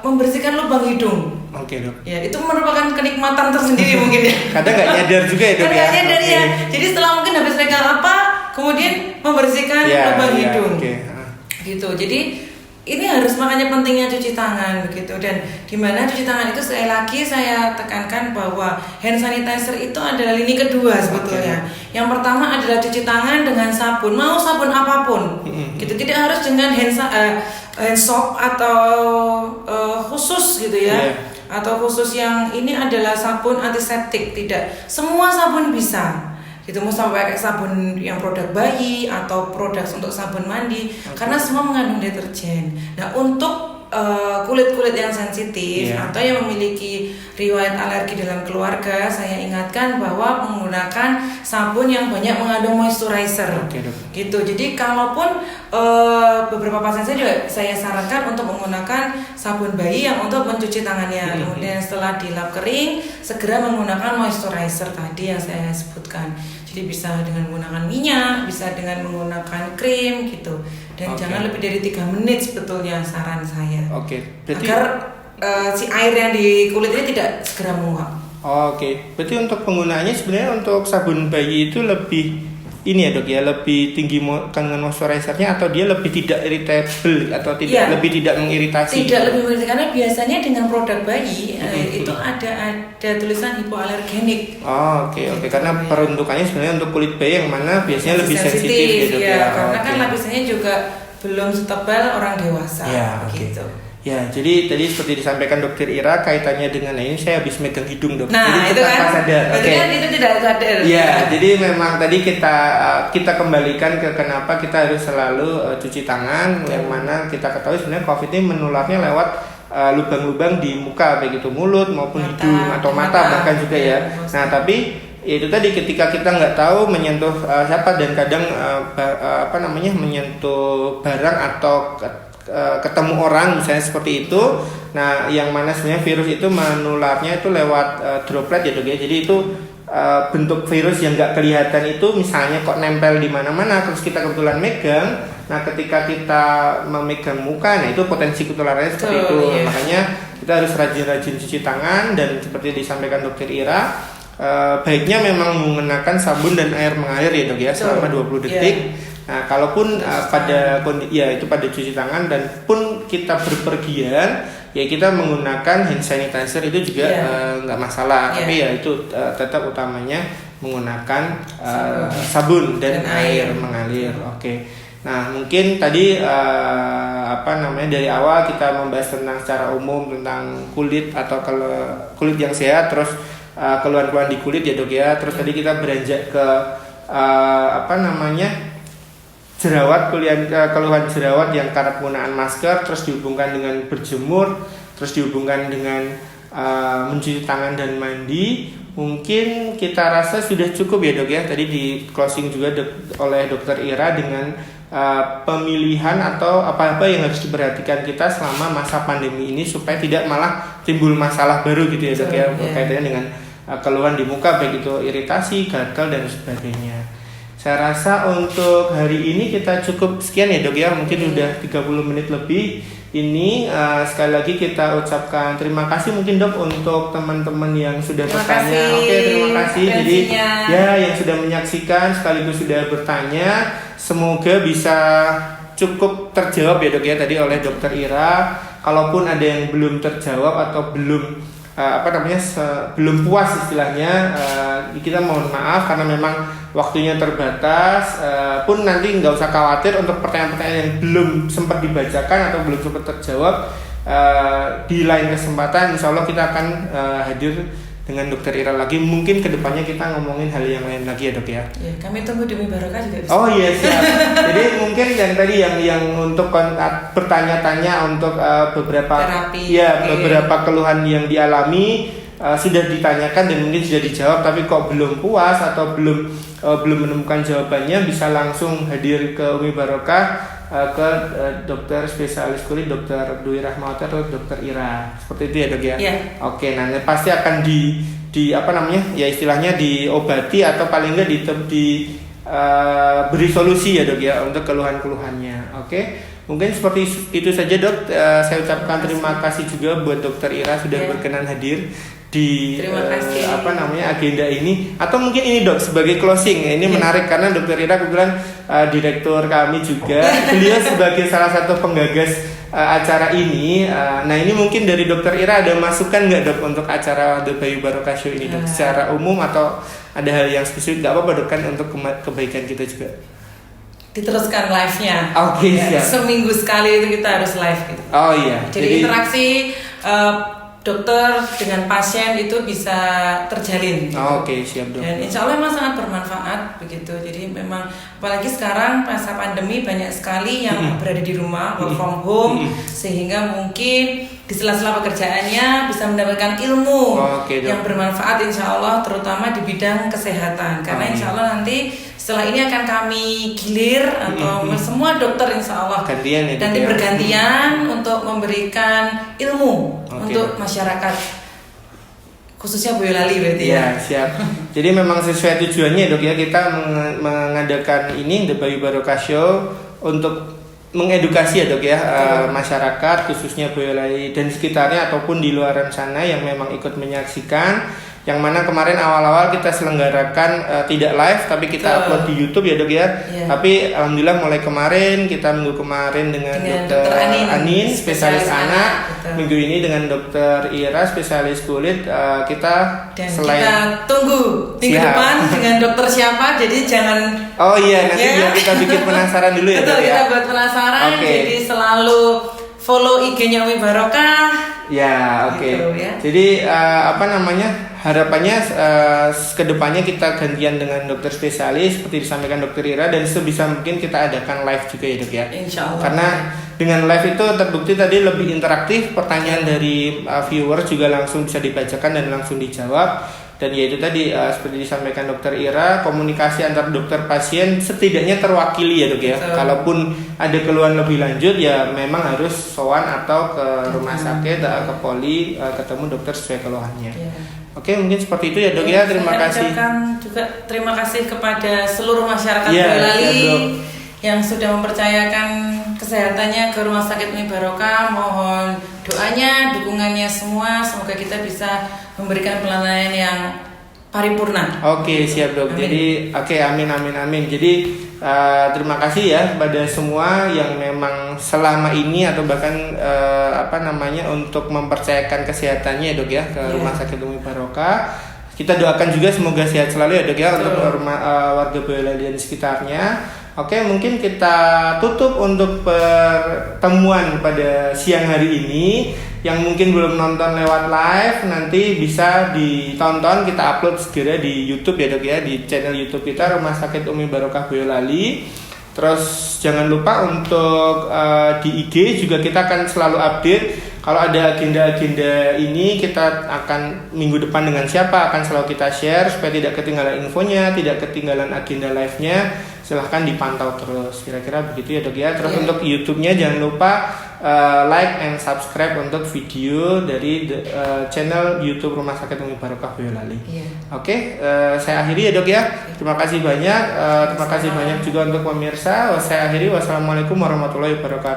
membersihkan lubang hidung. Dok. Ya, itu merupakan kenikmatan tersendiri mungkin ya. Kadang nggak nyadar juga ya, Dok. Nggak nyadar ya. Jadi setelah mungkin habis pegang apa, kemudian membersihkan lubang hidung. Gitu. Jadi ini harus, makanya pentingnya cuci tangan begitu. Dan dimana cuci tangan itu sekali lagi saya tekankan bahwa hand sanitizer itu adalah lini kedua sebetulnya. Yang pertama adalah cuci tangan dengan sabun, mau sabun apapun. Gitu, tidak harus dengan hand soap atau khusus gitu ya. Atau khusus yang ini adalah sabun antiseptik, tidak. Semua sabun bisa. Gitu, mau sampai pakai sabun yang produk bayi atau produk untuk sabun mandi, karena semua mengandung deterjen. Nah, untuk kulit-kulit yang sensitif atau yang memiliki riwayat alergi dalam keluarga, saya ingatkan bahwa menggunakan sabun yang banyak mengandung moisturizer. Gitu. Jadi kalaupun beberapa pasien saya juga saya sarankan untuk menggunakan sabun bayi yang untuk mencuci tangannya. Kemudian setelah dilap kering, segera menggunakan moisturizer tadi yang saya sebutkan. Jadi bisa dengan menggunakan minyak, bisa dengan menggunakan krim gitu. Dan jangan lebih dari 3 menit sebetulnya saran saya. Berarti agar si air yang di kulit ini tidak segera menguap. Berarti untuk penggunaannya sebenarnya untuk sabun bayi itu lebih ini ya, Dok ya, lebih tinggi kandungan moisturizernya atau dia lebih tidak irritable atau tidak lebih tidak mengiritasi? Tidak lebih mengiritasi, karena biasanya dengan produk bayi itu ada tulisan hipoalergenik. Karena peruntukannya sebenarnya untuk kulit bayi yang mana biasanya lebih sensitif gitu ya. Karena kan lapisannya juga belum setebal orang dewasa. Gitu. Ya, jadi tadi seperti disampaikan Dokter Ira kaitannya dengan ini saya habis megang hidung, Dok. Nah, jadi itu kan sadar. kan itu tidak sadar. Ya, jadi memang tadi kita kembalikan ke kenapa kita harus selalu cuci tangan, yang mana kita ketahui sebenarnya COVID ini menularnya lewat lubang-lubang di muka, baik itu mulut maupun hidung atau mata bahkan juga ya. Nah, tapi itu tadi ketika kita nggak tahu menyentuh siapa dan kadang menyentuh barang atau ketemu orang misalnya seperti itu. Nah, yang mana sebenarnya virus itu menularnya itu lewat droplet ya dok ya. Jadi itu bentuk virus yang nggak kelihatan itu misalnya kok nempel di mana-mana terus kita kebetulan megang. Nah, ketika kita memegang muka, nah itu potensi ketularannya seperti itu. Iya. Makanya kita harus rajin-rajin cuci tangan dan seperti disampaikan Dokter Ira, baiknya memang menggunakan sabun dan air mengalir ya dok ya selama 20 detik. Nah, kalaupun pada cuci tangan dan pun kita berpergian, ya kita menggunakan hand sanitizer itu juga nggak masalah. Tapi ya itu tetap utamanya menggunakan sabun dan air mengalir. Oke. Nah, mungkin tadi dari awal kita membahas tentang secara umum tentang kulit atau kulit yang sehat, terus keluhan-keluhan di kulit ya dok ya. Terus tadi kita beranjak ke jerawat, keluhan jerawat yang karena penggunaan masker, terus dihubungkan dengan berjemur, terus dihubungkan dengan mencuci tangan dan mandi. Mungkin kita rasa sudah cukup ya dok ya. Tadi di closing juga oleh Dokter Ira dengan pemilihan atau apa-apa yang harus diperhatikan kita selama masa pandemi ini supaya tidak malah timbul masalah baru gitu ya dok ya, berkaitannya dengan keluhan di muka baik itu iritasi, gatal dan sebagainya. Saya rasa untuk hari ini kita cukup sekian ya dok ya, mungkin sudah 30 menit lebih. Ini sekali lagi kita ucapkan terima kasih mungkin dok untuk teman-teman yang sudah bertanya. Oke, terima kasih. Jadi ya yang sudah menyaksikan sekaligus sudah bertanya, semoga bisa cukup terjawab ya dok ya tadi oleh Dokter Ira. Kalaupun ada yang belum terjawab atau belum belum puas istilahnya, kita mohon maaf karena memang waktunya terbatas. Pun nanti nggak usah khawatir untuk pertanyaan-pertanyaan yang belum sempat dibacakan atau belum sempat terjawab, di lain kesempatan insya Allah kita akan hadir dengan Dokter Ira lagi. Mungkin kedepannya kita ngomongin hal yang lain lagi ya dok ya. Ya, kami tunggu Demi Barokah juga bisa. Oh iya siap. Jadi mungkin yang tadi yang untuk bertanya-tanya untuk beberapa terapi, beberapa keluhan yang dialami sudah ditanyakan dan mungkin sudah dijawab, tapi kok belum puas atau belum menemukan jawabannya, bisa langsung hadir ke Umi Barokah, ke dokter spesialis kulit Dokter Dwi Rahmawati atau Dokter Ira, seperti itu ya dok ya. Oke, nanti pasti akan istilahnya diobati atau paling enggak beri solusi ya dok ya untuk keluhan-keluhannya. Oke, mungkin seperti itu saja dok. Saya ucapkan terima kasih juga buat Dokter Ira sudah berkenan hadir di agenda ini. Atau mungkin ini dok sebagai closing, ini menarik karena Dokter Ira kebetulan direktur kami juga, beliau sebagai salah satu penggagas acara ini. Nah ini mungkin dari Dokter Ira ada masukan nggak dok untuk acara The Bayu Barokah Show ini dok, secara umum atau ada hal yang spesifik? Nggak apa-apa dok, kan untuk kebaikan kita juga. Diteruskan live-nya. Oke, siap. Seminggu sekali itu kita harus live gitu. Oh iya. Jadi interaksi dokter dengan pasien itu bisa terjalin gitu. Oke, siap dok. Dan insya Allah memang sangat bermanfaat begitu. Jadi memang apalagi sekarang masa pandemi banyak sekali yang berada di rumah, work from home, sehingga mungkin di sela-sela pekerjaannya bisa mendapatkan ilmu yang bermanfaat insya Allah, terutama di bidang kesehatan. Karena insya Allah nanti setelah ini akan kami gilir atau semua dokter insya Allah nanti bergantian untuk memberikan ilmu untuk masyarakat, khususnya Boyolali berarti ya. Siap. Jadi memang sesuai tujuannya dok ya, kita mengadakan ini The Bayu Barokah Show untuk mengedukasi ya dok ya, masyarakat khususnya Boyolali dan sekitarnya ataupun di luaran sana yang memang ikut menyaksikan. Yang mana kemarin awal-awal kita selenggarakan tidak live tapi kita upload di YouTube ya dok ya. Tapi alhamdulillah mulai kemarin, kita minggu kemarin dengan Dokter Anin spesialis anak, minggu ini dengan Dokter Ira spesialis kulit. Kita dan selain kita tunggu minggu depan dengan dokter siapa, jadi jangan nanti biar kita bikin penasaran dulu ya dok ya. Kita buat penasaran, jadi selalu follow IG-nya Umi Barokah. Ya, gitu, ya. Jadi harapannya kedepannya kita gantian dengan dokter spesialis seperti disampaikan Dokter Ira, dan sebisa mungkin kita adakan live juga ya dok ya. Insya Allah. Karena dengan live itu terbukti tadi lebih interaktif, pertanyaan dari viewer juga langsung bisa dibacakan dan langsung dijawab. Dan yaitu tadi seperti disampaikan Dokter Ira, komunikasi antar dokter pasien setidaknya terwakili ya dok ya. Kalaupun ada keluhan lebih lanjut ya memang harus sowan atau ke rumah sakit, ke poli, ketemu dokter sesuai keluhannya. Oke, mungkin seperti itu ya dok ya. Terima kasih. Juga terima kasih kepada seluruh masyarakat Boyolali yang sudah mempercayakan kesehatannya ke Rumah Sakit Umi Barokah. Mohon doanya, dukungannya semua. Semoga kita bisa memberikan pelayanan yang paripurna. Oke, siap dok. Jadi amin. Jadi terima kasih ya kepada semua yang memang selama ini atau bahkan untuk mempercayakan kesehatannya dok ya ke Rumah Sakit Umi Barokah. Kita doakan juga semoga sehat selalu ya dok ya untuk warga Boyolali dan sekitarnya. Oke, mungkin kita tutup untuk pertemuan pada siang hari ini. Yang mungkin belum nonton lewat live, nanti bisa ditonton, kita upload segera di YouTube ya dok ya, di channel YouTube kita Rumah Sakit Umi Barokah Boyolali. Terus jangan lupa untuk di IG juga kita akan selalu update. Kalau ada agenda-agenda ini kita akan minggu depan dengan siapa akan selalu kita share supaya tidak ketinggalan infonya, tidak ketinggalan agenda live-nya. Silahkan dipantau terus. Kira-kira begitu ya dok ya. Terus untuk YouTube-nya jangan lupa like and subscribe untuk video dari channel YouTube Rumah Sakit Umi Barokah Boyolali. Oke, saya akhiri ya dok ya. Terima kasih banyak. Terima kasih banyak juga untuk pemirsa. Saya akhiri. Wassalamualaikum warahmatullahi wabarakatuh.